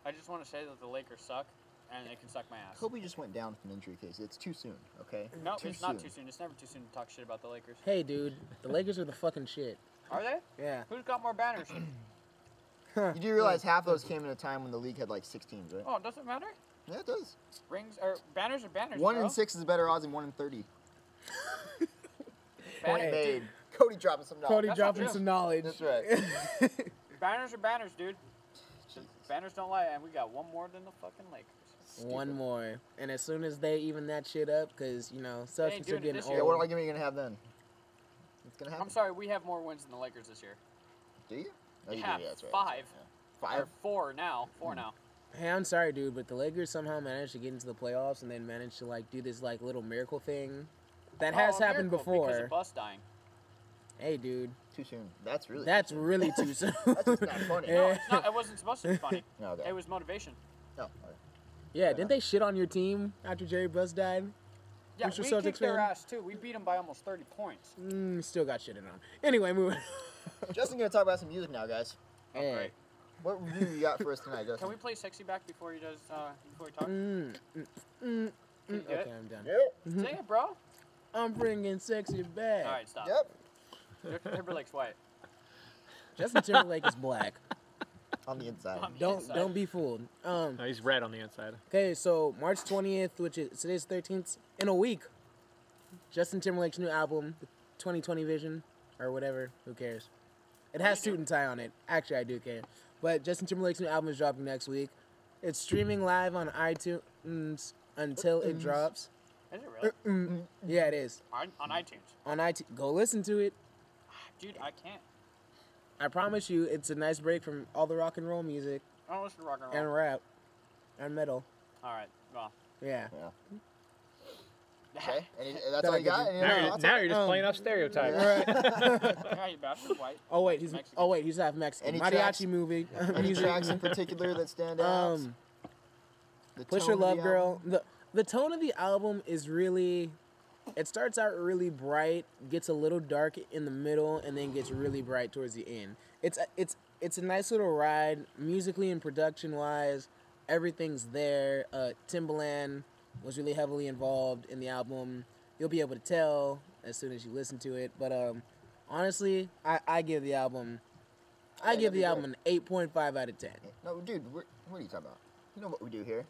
I just want to say that the Lakers suck, and they can suck my ass. Kobe just went down with an injury case. It's too soon, okay? No, it's not too soon. It's never too soon to talk shit about the Lakers. Hey, dude, the Lakers are the fucking shit. Are they? Yeah. Who's got more banners? You do realize half those came in a time when the league had like 6 teams, right? Oh, does it matter? Yeah, it does. Rings or banners are banners. 1 bro. in 6 is better odds than 1 in 30. Point Hey. made. Cody dropping some knowledge. Cody That's not dropping true. some knowledge. That's right. Banners are banners, dude. Banners don't lie, and we got one more than the fucking Lakers. One more. And as soon as they even that shit up, because, Celtics are doing it getting this old. year. Yeah, what argument are you gonna have then? It's gonna happen. I'm sorry, we have more wins than the Lakers this year. Do you? Oh, you Yeah, do. Yeah, that's right. 5. That's right, yeah. Or 4 now. 4 now. Hey, I'm sorry, dude, but the Lakers somehow managed to get into the playoffs and then managed to, do this, little miracle thing. That has Oh, a happened miracle before. Because of bus dying. Hey, dude. Too soon. That's really. That's too soon. really too soon. That's just not funny. Yeah. No, it's not. It wasn't supposed to be funny. No, okay. It was motivation. No. Okay. Yeah, didn't they shit on your team after Jerry Buss died? Yeah, Mr. we Celtics kicked their fan? ass too. We beat them by almost 30 points. Still got shitted on. Anyway, moving. Justin's gonna talk about some music now, guys. Oh, Hey. great. What review you got for us tonight, Justin? Can we play "Sexy Back" before he does? Before he talks? Mm, mm, mm, Can you mm. do Okay, it? I'm done. Yep. Sing it, bro. I'm bringing sexy back. All right, stop. Yep. Justin Timberlake's white. Justin Timberlake is black. On the inside. On the Don't inside. don't be fooled. No, he's red on the inside. Okay, so March 20th, which is today's 13th, in a week, Justin Timberlake's new album, 2020 Vision, or whatever. Who cares? It has you suit and tie on it. Actually, I do care. But Justin Timberlake's new album is dropping next week. It's streaming live on iTunes until it drops. Is it really? Yeah, it is. On iTunes. On iTunes. Go listen to it. Dude, I can't. I promise you, it's a nice break from all the rock and roll music I don't listen to rock and roll. and rap and metal. All right. Well. Yeah. Yeah. Okay. That's That all I you got? give you. Any other Now thoughts? you're just playing off stereotypes. Yeah, you bastard. White. Oh wait, he's Mexican. he's half Mexican. Any Mariachi tracks- movie. Any music. tracks in particular that stand out? The Push tone Your of the Love Girl. album? The tone of the album is really. It starts out really bright, gets a little dark in the middle, and then gets really bright towards the end. It's a nice little ride musically and production wise. Everything's there. Timbaland was really heavily involved in the album. You'll be able to tell as soon as you listen to it. But honestly, I give the album. I give the album an 8.5 out of 10. No, dude, what are you talking about? You know what we do here.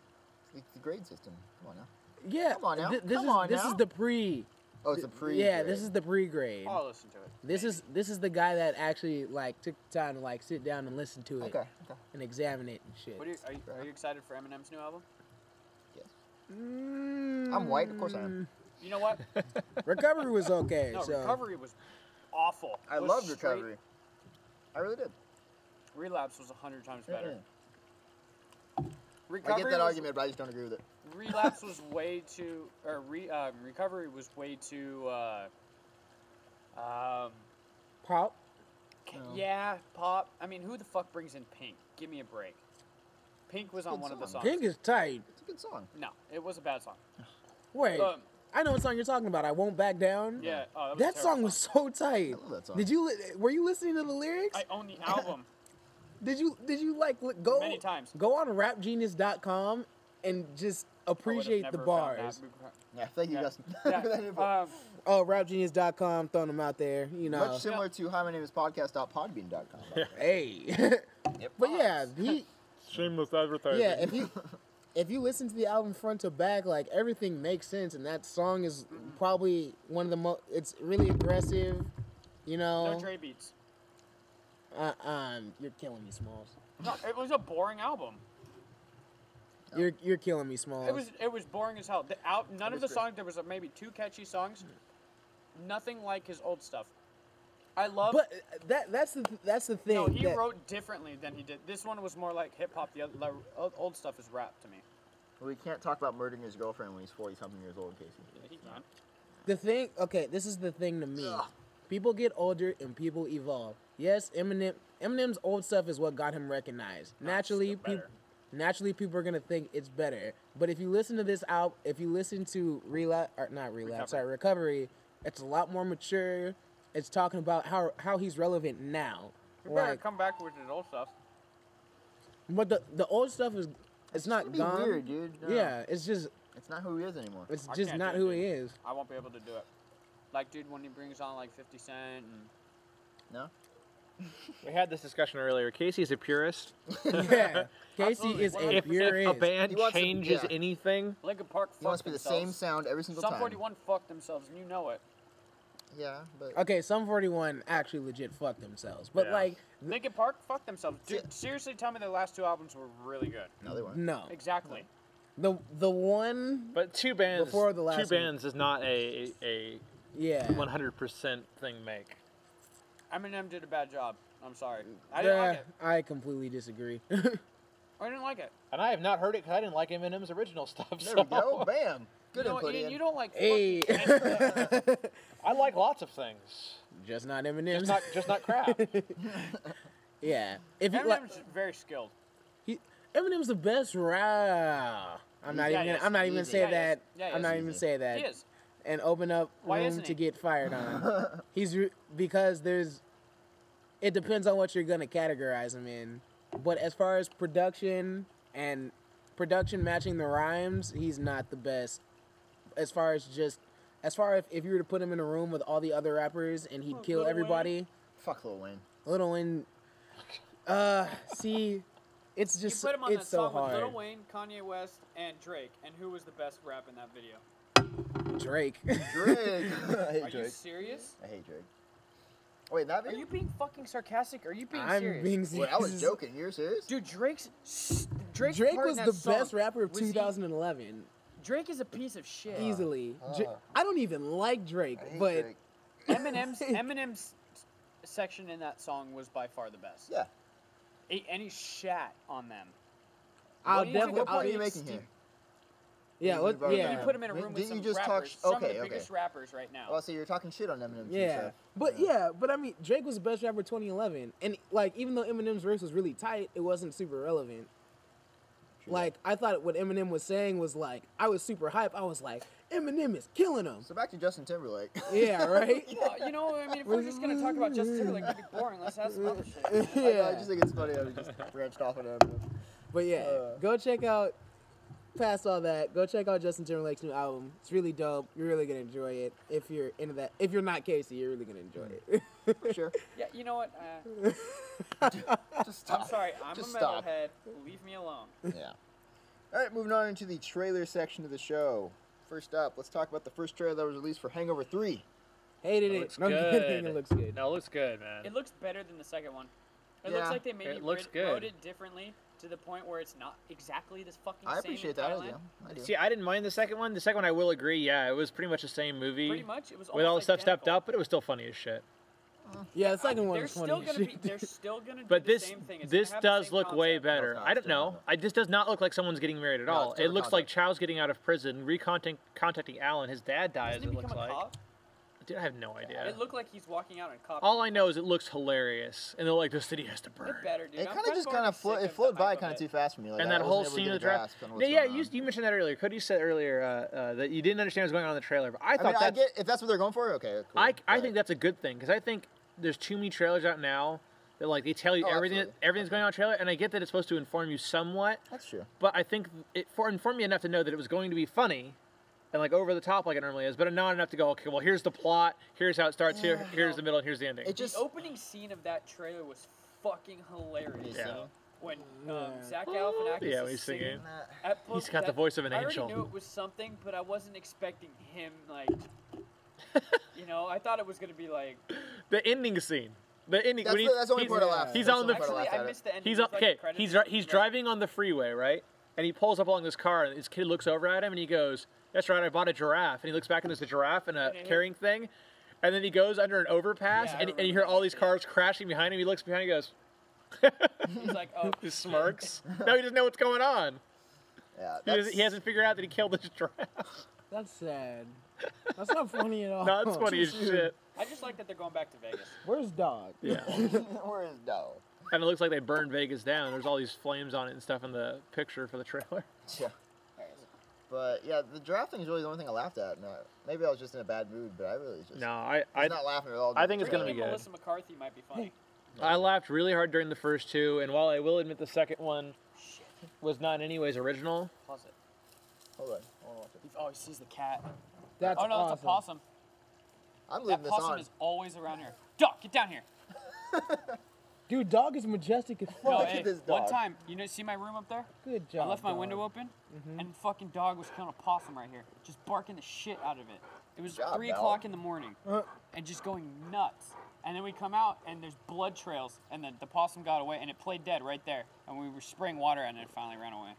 It's the grade system. Come on now. Yeah, Come on now. This Come is on this now. is the pre Oh, it's a pre. Yeah, this is the pre-grade. I'll listen to it. This is the guy that actually like took time to like sit down and listen to it Okay. and examine it and shit. What are you excited for Eminem's new album? Yes. I'm white, of course I am. You know what? Recovery was okay. No, so. Recovery was awful. I It was loved straight- Recovery. I really did. Relapse was 100 times better. I Recovery get that was- argument, but I just don't agree with it. Relapse was way too, Recovery was way too, Pop. yeah, pop. I mean, who the fuck brings in Pink? Give me a break. Pink was on Good one of the song. songs. Pink is tight. It's a good song. No, it was a bad song. Wait, Um, I know what song you're talking about. I Won't Back Down. yeah, oh, That was a song terrible was so tight. I love that song. Did you? Were you listening to the lyrics? I own the album Did you like go many times. go on rapgenius.com and just appreciate the bars? Yeah, thank you, Yeah. Justin. Yeah, for that info. Oh, rapgenius.com, throwing them out there. You know, Much similar to Hi, My Name Is Podcast.podbean.com. hey. Yep. But yeah, Shameless advertising. yeah. If you listen to the album front to back, like everything makes sense, and that song is probably one of the most. It's really aggressive. You know. No Dre beats. You're killing me, Smalls. No, it was a boring album. You're killing me, Smalls. It was boring as hell. None of the songs. There was maybe 2 catchy songs. Nothing like his old stuff. I love. But that's the thing. No, he that- wrote differently than he did. This one was more like hip hop. The other old stuff is rap to me. We can't talk about murdering his girlfriend when he's 40-something years old, Casey. He can. The thing, okay, this is the thing to me. People get older and people evolve. Yes, Eminem's old stuff is what got him recognized. Naturally, people are gonna think it's better. But if you listen to this album, if you listen to Recovery, it's a lot more mature. It's talking about how he's relevant now. You better Like, come back with his old stuff. but the old stuff is it's not It'd be gone. weird, dude. No. Yeah, it's just It's not who he is anymore. it's I just can't not do it, who he dude. is. I won't be able to do it. Like, dude, when he brings on like 50 Cent and No? We had this discussion earlier. Casey's a purist. Yeah, Casey Absolutely. is What a If a purist. band He wants to- changes yeah. anything, Linkin Park He wants fucked to be the same themselves. sound every single Sum time. 41 fucked themselves, and you know it. Yeah, but Okay, some 41 actually legit fucked themselves, but Yeah. like Linkin Park fucked themselves. Dude, seriously, tell me their last 2 albums were really good. no, they weren't. no, Exactly. the one but two bands Before the last two one. bands is not a yeah 100% thing make. Eminem did a bad job. I'm sorry. I didn't like it. I completely disagree. I didn't like it. And I have not heard it because I didn't like Eminem's original stuff. There so. we go. Bam. Good You know, input, Ian, Ian. you don't like Hey, fucking I like lots of things, just not Eminem's. just not crap. Yeah, if you like, Eminem's very skilled. Eminem's the best rap. I'm not Yeah, even. he is. I'm not even Easy. say Yeah, he that. is. Yeah, he I'm is. not even Easy. say that. He is. And open up Why room isn't to he? get fired on. Because there's. It depends on what you're gonna categorize him in. But as far as production and production matching the rhymes, he's not the best. As far as if you were to put him in a room with all the other rappers and he'd kill Lil Wayne. everybody, Fuck Lil Wayne. Lil Wayne. See, it's You just put him on it's that so song hard. with Lil Wayne, Kanye West, and Drake, and who was the best rap in that video? Drake. Drake. I hate Are you Drake. serious? I hate Drake. Wait, that Are video? you being fucking sarcastic? Or are you being I'm serious? being serious. Wait, I was joking. You're serious? Dude, Drake Drake was the best rapper of 2011, Drake is a piece of shit. easily. I don't even like Drake, I hate but Drake. Eminem's section in that song was by far the best. Yeah. And he shat on them. I'll What do you think definitely. What point are you I'll- making here? Yeah, You what, brought it yeah. You up. put him in a room with Didn't some you just rappers, talk? some of Okay, the okay. biggest rappers right now. Oh, so you're talking shit on Eminem. too, Yeah, so- but I mean, Drake was the best rapper 2011, and like even though Eminem's verse was really tight, it wasn't super relevant. True. Like I thought what Eminem was saying was like I was super hype. I was like Eminem is killing him. So back to Justin Timberlake. Yeah, right. Well, you know, I mean, if we're just gonna talk about Justin Timberlake, it'd be boring. Let's have some other shit. I know, I Yeah. just think it's funny how we just branched off on Eminem. But yeah, go check out. Past all that, go check out Justin Timberlake's new album. It's really dope. You're really gonna enjoy it. If you're into that, if you're not Casey, you're really gonna enjoy it. For sure. Yeah, you know what? Just stop. I'm sorry. I'm Just a stop. metalhead. Leave me alone. Yeah. All right, moving on into the trailer section of the show. first up, let's talk about the first trailer that was released for Hangover 3. Hated it. Looks No, good. it looks good. No, it looks good, man. It looks better than the second one. It Yeah. looks like they maybe It looks wrote good. it differently to the point where it's not exactly this fucking I same appreciate in that. I Thailand. do. I do. See, I didn't mind the second one. The second one, I will agree. Yeah, it was pretty much the same movie. Pretty much, it was With all the almost stuff stepped identical. up, but it was still funny as shit. Yeah, the second one They're was still funny. gonna as be. shit. They're still gonna do But the this same thing. It's this gonna have the does same look way concept. better. No, I don't it's different. know. This does not look like someone's getting married at No, all. it's It different looks like concept. Chow's getting out of prison, contacting Alan. His dad dies. Doesn't It he looks become a like. cop? Dude, I have no idea. It looked like he's walking out on a cop. All I know is it looks hilarious, and they're like, the city has to burn. It better, dude. It I'm kind of just kind already of sick it flowed the by hype kind of it. too fast for me. Like, And I that whole wasn't able scene to of the get a draft. grasp on what's Yeah, going on. you mentioned that earlier. Cody said earlier that you didn't understand what was going on in the trailer, but I I thought mean, I that's. get if that's what they're going for. Okay, cool. I But- think that's a good thing because I think there's too many trailers out now that like they tell you Oh, everything's going on in the trailer, and I get that it's supposed to inform you somewhat, That's true. but I think it informed me enough to know that it was going to be funny and like over the top like it normally is, but not enough to go, okay, well here's the plot, here's how it starts, here's the middle, and here's the ending. It just The opening scene of that trailer was fucking hilarious. Yeah. though. When Zach Galifianakis Yeah, is he's singing. singing. He's got the voice of an I angel. already knew it was something, but I wasn't expecting him like. I thought it was gonna be like. The ending scene. The ending. That's when the only he's, part I laughed. He's That's on the the. only part I Actually, laughed I at it. missed the ending. He's It on, was like okay. the credits He's and he's like- driving on the freeway, right? And he pulls up along this car, and his kid looks over at him, and he goes, "That's right, I bought a giraffe." And he looks back, and there's a giraffe and a And it- carrying thing, and then he goes under an overpass, Yeah, I and you remember hear all that, these yeah. cars crashing behind him. He looks behind, and he goes, He's like, oh. he smirks. No, he doesn't know what's going on. Yeah, He hasn't figured out that he killed this giraffe. That's sad. That's not funny at all. No, it's funny as shit. I just like that they're going back to Vegas. Where's Dog? Yeah. Where is Doe? And it looks like they burned Vegas down. There's all these flames on it and stuff in the picture for the trailer. Yeah. But yeah, the draft thing is really the only thing I laughed at. No, maybe I was just in a bad mood, but I really just No, I was not laughing at all. I think it's during gonna the be trailer. good. Melissa McCarthy might be funny. I laughed really hard during the first two, and while I will admit the second one was not in any ways original, Pause it. Hold on, I wanna watch it. Oh, he sees the cat. That's Oh no, awesome. it's a possum. I'm That leaving this possum on. is always around here. Dog, get down here. Dude, Dog is majestic as fuck. No, Look hey, at this one dog. time, see my room up there? Good job. I left my Dog. window open, and fucking Dog was killing a possum right here, just barking the shit out of it. It was Good job, 3 Belle. o'clock in the morning, Uh, and just going nuts. And then we come out, and there's blood trails, and then the possum got away, and it played dead right there. And we were spraying water, and it finally ran away.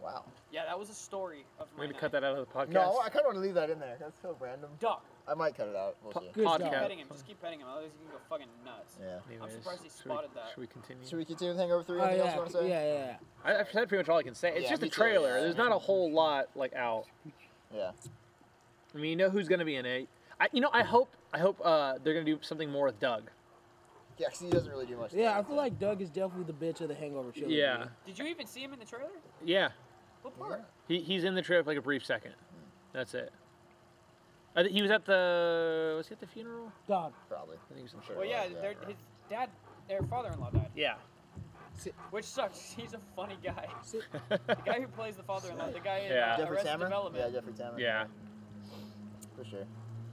Wow. Yeah, that was a story of we're my gonna night. cut that out of the podcast. No, I kind of want to leave that in there. That's so random. Dog, I might cut it out. We'll see. Good keep job. petting him. Just keep petting him, otherwise he can go fucking nuts. Yeah. Anyways, surprised he should spotted that. Should we continue? Should we continue with Hangover 3? Oh, Anything else yeah, you want to say? yeah. I've said pretty much all I can say. It's Yeah, just a me too, trailer. yeah. There's not a whole lot like out. Yeah. I mean, you know who's gonna be in it. I hope they're gonna do something more with Doug. Yeah, 'cause he doesn't really do much. Yeah, I feel like Doug is definitely the bitch of the Hangover trilogy. Yeah, Did you even see him in the trailer? yeah. What part? He's in the trailer for like a brief second. That's it. He was at the. Was he at the funeral? Dog. Probably. I think he was in the Sure. Well, yeah, Yeah. his dad, their father-in-law died, Yeah. which sucks. He's a funny guy. Sit. The guy who plays the father-in-law, the guy in Yeah. Jeffrey Arrested Tambor? Development. Yeah, Jeffrey Tambor. Yeah. For sure.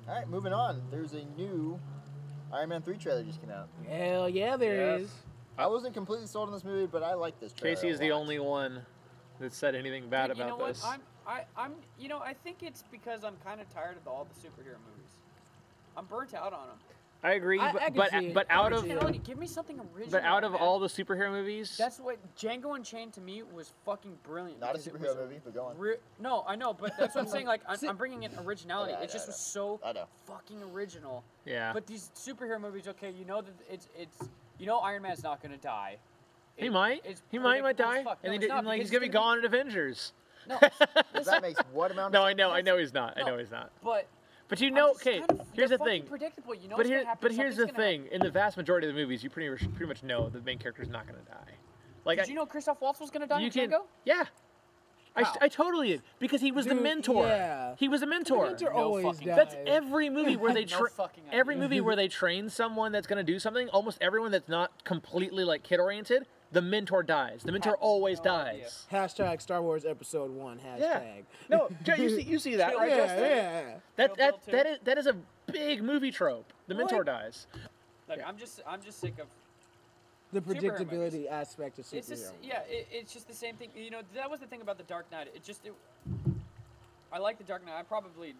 All right, moving on. There's a new Iron Man 3 trailer just came out. Hell yeah, there is. I wasn't completely sold on this movie, but I like this trailer. Casey a is the lot. only one that said anything bad Dude, you know about what? this. I think it's because I'm kind of tired of all the superhero movies. I'm burnt out on them. I agree, I but can see it. but I out can of see it. Originality, give me something original. but out of man. all the superhero movies, That's what Django Unchained to me was fucking brilliant. Not a because it superhero was movie, but go on. No, I know, but that's what I'm saying. Like, I'm bringing in originality. Yeah, it just I was so I know. fucking original. yeah. But these superhero movies, okay, you know that it's Iron Man's not gonna die. He might die, predictable as and fuck. No, he it's didn't, not, like because he's gonna be it's gone at Avengers. No, Because that makes what amount No, of I know he's not. I No. know he's not. but But you I'm know, just okay. kind of- Here's they're the thing. fucking predictable. You know But what's here, gonna happen. but here's the Something's gonna thing. In the vast majority of the movies, you pretty much know the main character's not gonna die. Like, Did you know Christoph Waltz was gonna die you in can, Django? yeah. How? I totally did because he was the Dude, mentor. yeah. He was a mentor. Mentor No always fucking- dies. That's every movie where they No fucking idea. every movie where they train someone that's gonna do something. Almost everyone that's not completely like kid oriented, the mentor dies. The mentor Have always no idea. dies. Hashtag Star Wars Episode 1. Hashtag. Yeah. No, Joe, you see that, Kill right? Bill Justin? Yeah. Kill Bill That is a big movie trope. The mentor What? dies. Look, I'm just sick of. The Superhero predictability aspect of It's superhero. just it's just the same thing. You know, that was the thing about the Dark Knight. I like the Dark Knight. I probably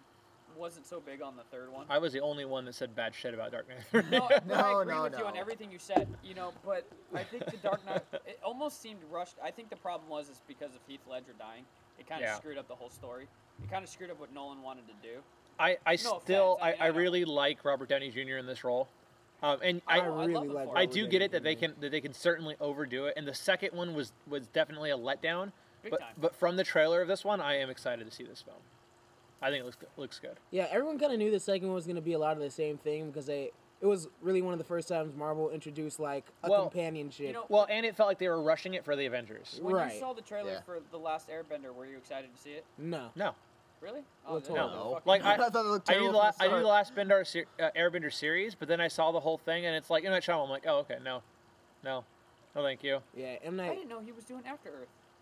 wasn't so big on the third one. I was the only one that said bad shit about Dark Knight. No, but I agree No, with you on no. everything you said, you know, but I think the Dark Knight, it almost seemed rushed. I think the problem was is because of Heath Ledger dying. It kind of Yeah. screwed up the whole story. It kind of screwed up what Nolan wanted to do. I No still, offense, I I know. really like Robert Downey Jr. in this role. And I I love him for I it. do get it that they can certainly overdo it. And the second one was definitely a letdown. Big But time. but from the trailer of this one, I am excited to see this film. I think it looks good. Yeah, everyone kind of knew the second one was going to be a lot of the same thing because it was really one of the first times Marvel introduced like a Well, companionship. you know, Well, and it felt like they were rushing it for the Avengers. When Right. you saw the trailer Yeah. for The Last Airbender, were you excited to see it? no. No, Really? Well, then totally. No. fucking- like I thought it looked I knew terrible from I knew the start. last Airbender series, but then I saw the whole thing, and it's like in that show, I'm like, oh okay, no, thank you. Yeah, M. I Night. didn't know he was doing After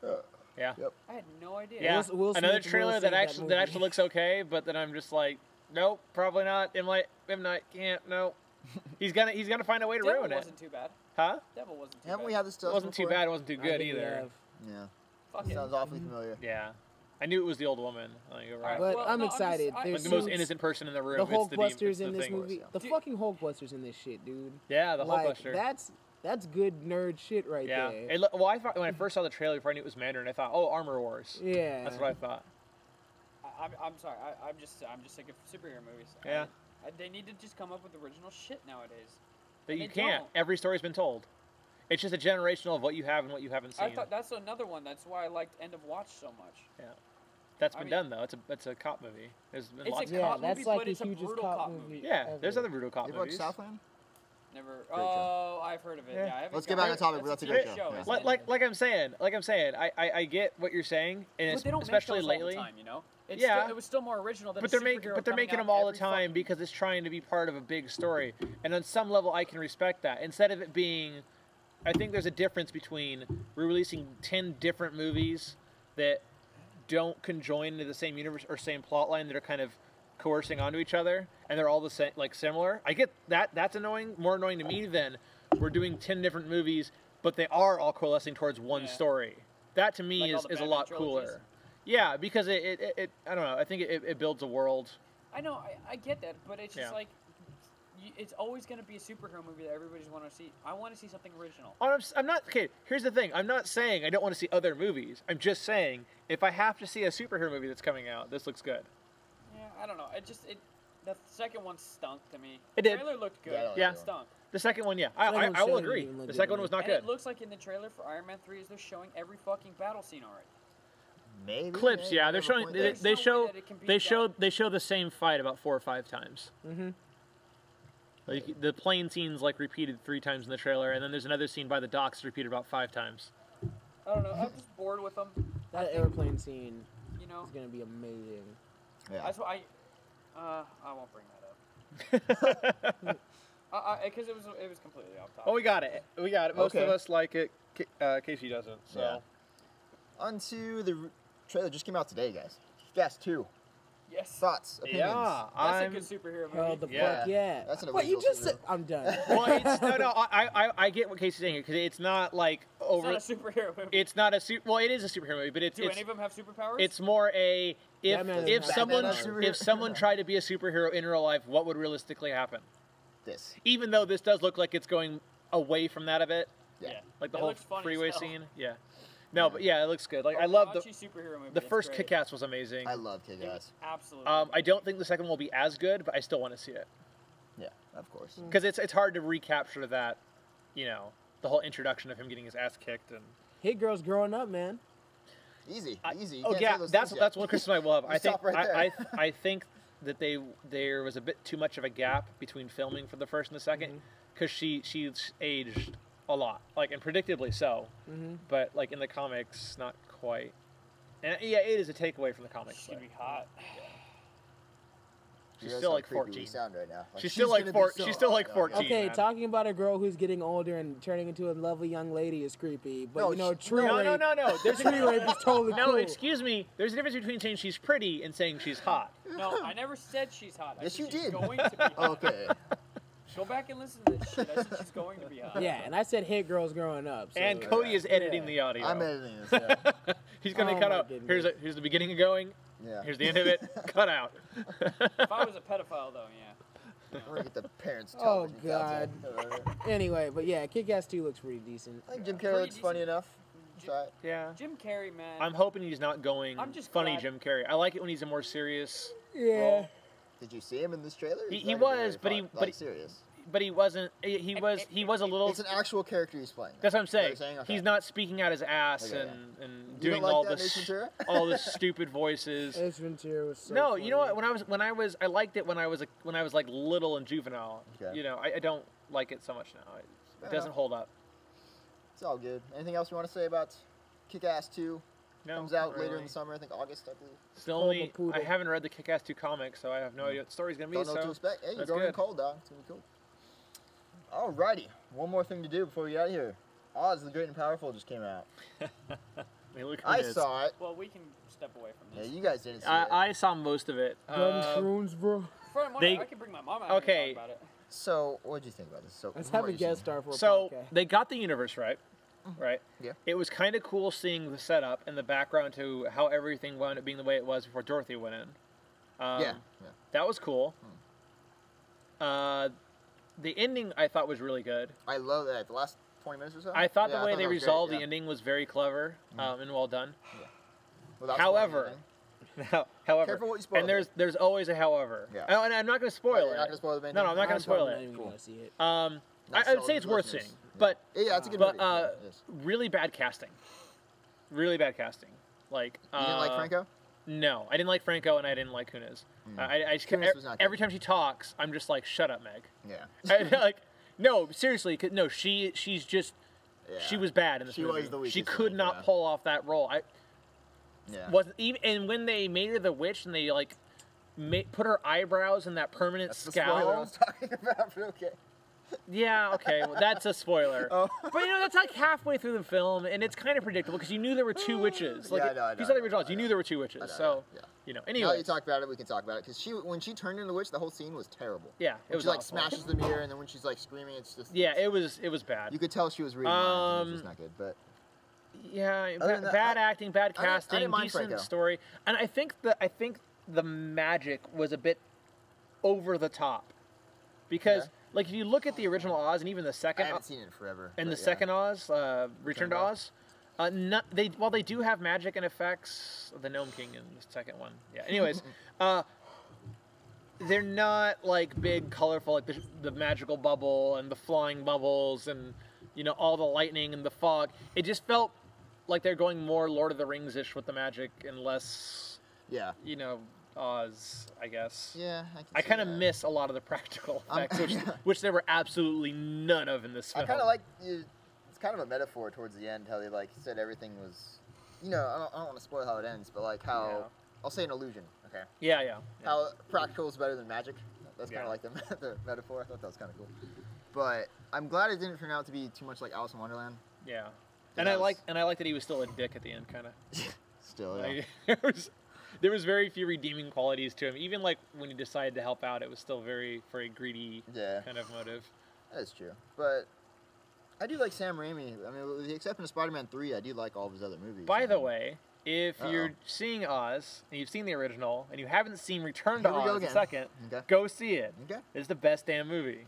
Earth. Yeah. Yep. I had no idea. Yeah, Will another Smith trailer will that save that actually movie. looks okay, but then I'm just like, nope, probably not. M Night can't. No, he's gonna find a way to Devil ruin it, wasn't too bad. huh? Devil wasn't too Haven't bad. we had this It stuff wasn't too before? bad. It wasn't too I good think we either. have. Yeah. Fuck it. Sounds awfully familiar. Yeah, I knew it was the old woman. I think you're right. But Well, I'm no, I'm just- excited. I- There's Like the most suits, innocent person in the room. The it's the demon- Hulkbusters it's the in this thing. movie. The Yeah. fucking Hulkbusters in this shit, dude. Yeah, the Like Hulkbuster. that's good nerd shit right Yeah. there. Well, I thought when I first saw the trailer before I knew it was Mandarin, I thought, oh, Armor Wars. Yeah. That's what I thought. I'm sorry. I'm just sick of superhero movies. Yeah. They need to just come up with original shit nowadays. But And you they can't. don't. Every story's been told. It's just a generational of what you have and what you haven't seen. I thought that's another one. That's why I liked End of Watch so much. That's I been mean- done though. It's a cop movie. There's been It's lots. a Yeah, cop that's movie, like but the it's a hugest brutal cop cop movie. movie. Yeah, ever. there's other brutal cop You watch movies. Southland? Never. show. Oh, I've heard of it. Yeah. Yeah. I haven't Let's get got back on it. topic, but It's that's a TV great show. Yeah. isn't it? Like I'm saying, I get what you're saying, and But they don't especially make those lately. all the time, you know? It's Yeah. still, it was still more original than But a they're making superhero they're coming making out them all the every time fucking- because it's trying to be part of a big story. And on some level, I can respect that. Instead of it being, I think there's a difference between releasing 10 different movies that don't conjoin into the same universe or same plot line that are kind of coercing onto each other, and they're all the same, like similar. I get that. That's annoying. More annoying to me than we're doing 10 different movies, but they are all coalescing towards one Yeah. story. That to me Like all the is a Batman lot trilogies? cooler. Yeah, because it I don't know. I think it builds a world. I know, I get that, but it's just Yeah. like, it's always going to be a superhero movie that everybody's want to see. I want to see something original. I'm not okay. Here's the thing. I'm not saying I don't want to see other movies. I'm just saying if I have to see a superhero movie that's coming out, this looks good. Yeah, I don't know. The second one stunk to me. It did. The trailer looked good. Yeah, I don't like Yeah. It stunk. The second one, yeah, Second one I will shouldn't agree. even look The good second to one me. was not And good. it looks like in the trailer for Iron Man 3 is they're showing every fucking battle scene already. Maybe. Clips, maybe, yeah, you they're have a showing. point They, there. There's they no show. way that it can be They show. that. They show the same fight about 4 or 5 times. Mm-hmm. Like the plane scene's like repeated 3 times in the trailer, and then there's another scene by the docks repeated about 5 times. I don't know. I'm just bored with them. That airplane scene You know, is gonna be amazing. Yeah. that's why I won't bring that up. Because it was completely off topic. Oh, we got it. We got it. Most of Okay. us like it. Casey doesn't. So. Yeah. Onto the trailer just came out today, guys. Gas 2. Yes. Thoughts, opinions. Yeah, That's a I'm. good superhero Hell movie. the Yeah. fuck yeah. That's an What you original just said? I'm done. Well, it's, no. I get what Casey's saying here because it's not like It's over. not a superhero movie. It's not a well, it is a superhero movie, but it's Do it's any of them have superpowers? it's more a Batman if doesn't someone have superpowers. if someone tried to be a superhero in real life, what would realistically happen? This. Even though this does look like it's going away from that a bit, Yeah. like the It whole looks funny as freeway hell. scene. Yeah. No, but yeah, it looks good. Like I love the superhero movie. the that's first great. Kick-Ass was amazing. I love Kick-Ass. Absolutely. I don't think the second one will be as good, but I still want to see it Yeah, of course. because it's hard to recapture that, you know, the whole introduction of him getting his ass kicked and. Hit girls growing up, man. Easy, easy. You Oh can't yeah, say those that's things that's yet. one Chris and I will have. You I think stop right there. I think that there was a bit too much of a gap between filming for the first and the second because she's aged a lot, like and predictably so. Mm-hmm. But like in the comics, not quite. And yeah, it is a takeaway from the comics. She's gonna but be hot. She's You still realize like how creepy we 14. sound right now. Like, She's still like gonna be 4. so She's still like hot. 14. Okay, man. talking about a girl who's getting older and turning into a lovely young lady is creepy. But No, you know, she- tree No, rape, no, no, no. There's tree rape is totally no. cool. Excuse me. There's a difference between saying she's pretty and saying she's hot. No, I never said she's hot. I Yes, said you she's did. going to be hot. Okay. Go back and listen to this shit. I said she's going to be hot. Yeah, and I said hit girls growing up. So, And Cody is editing the audio. I'm editing this. Yeah. He's going to Oh cut my out. goodness. Here's the beginning of going. Yeah. Here's the end of it. Cut out. If I was a pedophile, though, yeah. We're gonna get the parents' Oh, television content. Anyway, but yeah, Kick-Ass 2 looks pretty decent. I think Jim Pretty Carrey looks funny decent. enough. Try it. Yeah. Jim Carrey, man. I'm hoping he's not going I'm just funny glad- Jim Carrey. I like it when he's a more serious Yeah. role. Did you see him in this trailer? He He's not was, very but fun. he- Like, serious. But he wasn't. He was a little. It's an actual character he's playing. That's what I'm Is that saying. you're saying? Okay. He's not speaking out his ass Okay, and You doing don't like all that, this Ace Ventura? all the stupid voices. Ace Ventura was so No, you know funny. what? I liked it when I was like little and juvenile. Okay. You know, I don't like it so much now. It Fair doesn't enough. hold up. It's all good. Anything else you want to say about Kick-Ass 2? No, Comes out not later in really. the summer, I think August, I believe. Still Call only. the poodle. I haven't read the Kick-Ass 2 comic, so I have no idea what the story's gonna be. Don't know what to So expect. Hey, you're that's going in good. cold, dog. It's going to be cool. Alrighty. One more thing to do before we get out of here. Oz the Great and Powerful just came out. Hey, look who I it is. saw it. Well, we can step away from Yeah, this. you guys didn't see it. I saw most of it. Gun shrooms, bro. Friend, They- I can bring my mom out Okay. and talk about it. So, what did you think about this? So, Let's from have what a you've guest seen. star for a So podcast. they got the universe right. Right. Yeah. It was kind of cool seeing the setup and the background to how everything wound up being the way it was before Dorothy went in. Yeah. That was cool. The ending I thought was really good. I love that. The last 20 minutes or so? I thought Yeah, the way thought they that was great, resolved yeah. the ending was very clever and well done. Without However, spoiling however, Careful what you spoil and there's always a however. Yeah. And I'm not going to spoil anything. it. You're not going to spoil the main No, no, I'm thing? not going to spoil I'm it. even Cool. gonna see it. Not I would so say it's worth listeners. seeing, Yeah. but Yeah, it's a good but movie. Yeah, it is. really bad casting. Really bad casting. Like You didn't like Franco? No, I didn't like Franco and I didn't like Kunis. I just kept, Kunis was not every good. time she talks, I'm just like, shut up, Meg. Yeah. Like, no, seriously, no, she's just she Yeah. was bad in this She movie. was the weakest She link, could not yeah. pull off that role. Yeah. Wasn't even, and when they made her the witch and they like put her eyebrows in that permanent That's the spoiler I scowl. was talking about, but okay. Yeah, okay, well, that's a spoiler. Oh. But you know, that's like halfway through the film, and it's kind of predictable because you knew there were two witches. Like, Yeah, I know, I if you know, saw the I know, originals, I you know. knew there were two witches. I know, So, yeah. you know, Now anyway. that you talk about it, we can talk about it. Because when she turned into the witch, the whole scene was terrible. Yeah, it When was she like awful. smashes the mirror, and then when she's like screaming, it's just Yeah, it was bad. You could tell she was reading minds, and it was just not good. But Yeah, Other than that, bad acting, bad I didn't casting, mind decent Franco. story, and I think the magic was a bit over the top because Okay. like if you look at the original Oz and even the I second haven't seen it in forever. and the but yeah. second Oz, Return to Oz, while they do have magic and effects, the Gnome King in the second one. Yeah. Anyways, they're not like big, colorful, like the magical bubble and the flying bubbles and all the lightning and the fog. It just felt like they're going more Lord of the Rings-ish with the magic and less, Yeah. Oz, I guess. Yeah. I kind of miss a lot of the practical effects, which there were absolutely none of in this I film. kind of like it's kind of a metaphor towards the end how they like said everything was, I don't want to spoil how it ends, but like how Yeah. I'll say an illusion. Okay. Yeah. How practical is better than magic. That's kind Yeah. of like the metaphor. I thought that was kind of cool. But I'm glad it didn't turn out to be too much like Alice in Wonderland. Yeah. That And I was- like that he was still a dick at the end, kind of. Still, yeah. Like, there was very few redeeming qualities to him. Even like when he decided to help out, it was still very greedy Yeah. kind of motive. That is true. But I do like Sam Raimi. I mean, with the exception of Spider-Man 3, I do like all of his other movies. By the way, if Uh-oh. you're seeing Oz and you've seen the original and you haven't seen Return to Here we go Oz the again. second, Okay. go see it. Okay. It's the best damn movie.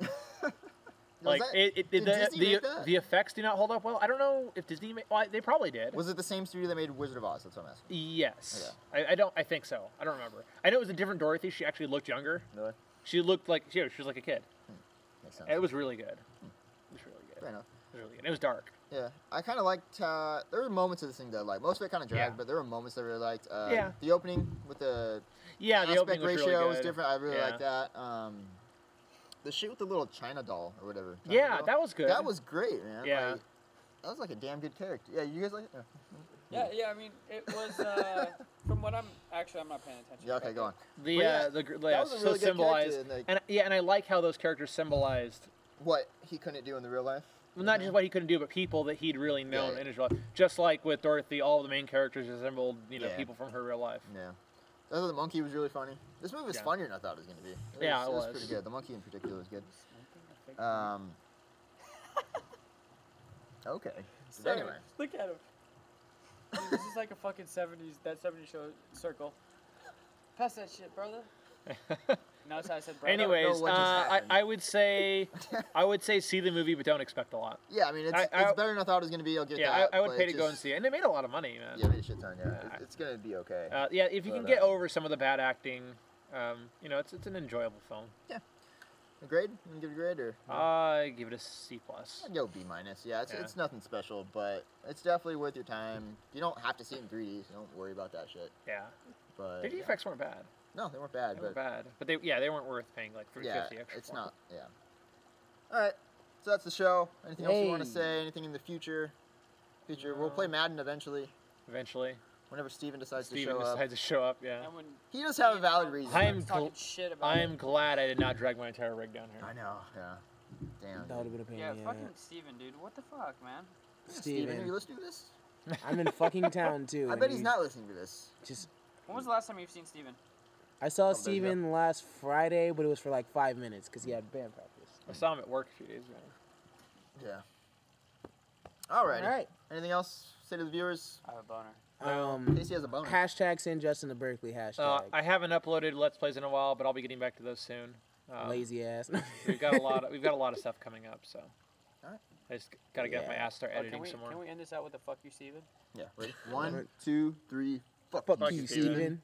Was Like that- did Disney make that? the effects do not hold up well. I don't know if Disney well, they probably did. Was it the same studio that made Wizard of Oz? That's what I'm asking. Yes. I think so. I don't remember. I know it was a different Dorothy. She actually looked younger. Really? She looked like she was like a kid. Makes sense. It was really good. It was really good. Fair enough. It was really good. It was dark. Yeah, I kind of liked. There were moments of this thing that I liked. Most of it kind of dragged, Yeah. but there were moments that I really liked. Yeah. The opening with the Yeah, the aspect opening was ratio really good. was different. I really Yeah. liked that. The shit with the little China doll or whatever. China Yeah, doll? that was good. That was great, man. Yeah. Like, that was like a damn good character. Yeah, you guys like it? Yeah, I mean, it was, from what I'm not paying attention. Yeah, okay, go on. The But yeah, the that yeah, was a so really good symbolized character, and, like- and I like how those characters symbolized What he couldn't do in the real life? well, not just what he couldn't do, but people that he'd really known Yeah. in his real life. Just like with Dorothy, all the main characters resembled Yeah. people from her real life. Yeah. I thought the monkey was really funny. This movie was Yeah. funnier than I thought it was going to be. Yeah, it was was. pretty good. The monkey in particular was good. Okay. Sorry, Anyway. look at him. Dude, this is like a fucking 70s, that 70s show circle. Pass that shit, brother. Notice how I said brother. Anyways, what just happened. I would say see the movie, but don't expect a lot. Yeah, I mean, it's better than I thought it was going to be. I'll get that. I would but pay to go and see it. And they made a lot of money, man. Yeah, made a shit ton, yeah. It's going to be okay. Yeah, if you can get over some of the bad acting, you know, it's an enjoyable film. Yeah. A grade? You can give it a grade? Or? I give it a C+. I'd go B-. Yeah, it's nothing special, but it's definitely worth your time. You don't have to see it in 3D, so don't worry about that shit. Yeah. But The effects weren't bad. No, they weren't bad. They weren't bad. But they weren't worth paying like $350 extra. It's not. Yeah. All right. So that's the show. Anything else you want to say? Anything in the future? We'll play Madden eventually. Eventually. Whenever Steven decides to show up, yeah. And when He does have a valid reason. I am talking shit about I am glad I did not drag my entire rig down here. I know. Yeah. Damn. That would have been a pain. Yeah, fucking Steven, dude. What the fuck, man? Steven, are you listening to this? I'm in fucking town too. I and bet he's not listening to this. Just. When was the last time you've seen Steven? I saw there you Steven last Friday, but it was for like 5 minutes because he had band practice. I saw him at work a few days ago. Yeah. Alrighty. All right. Anything else? Say to the viewers. I have a boner. Casey has a bonus. Hashtag send Justin to Berkeley. Hashtag. I haven't uploaded Let's Plays in a while, but I'll be getting back to those soon. Lazy ass. We've got a lot of stuff coming up, so. Alright. I just gotta get my ass start Oh, editing some more. Can we end this out with a fuck you, Steven? Yeah. Ready? 1, 2, 3. Fuck Fuck you, you, Steven. Steven.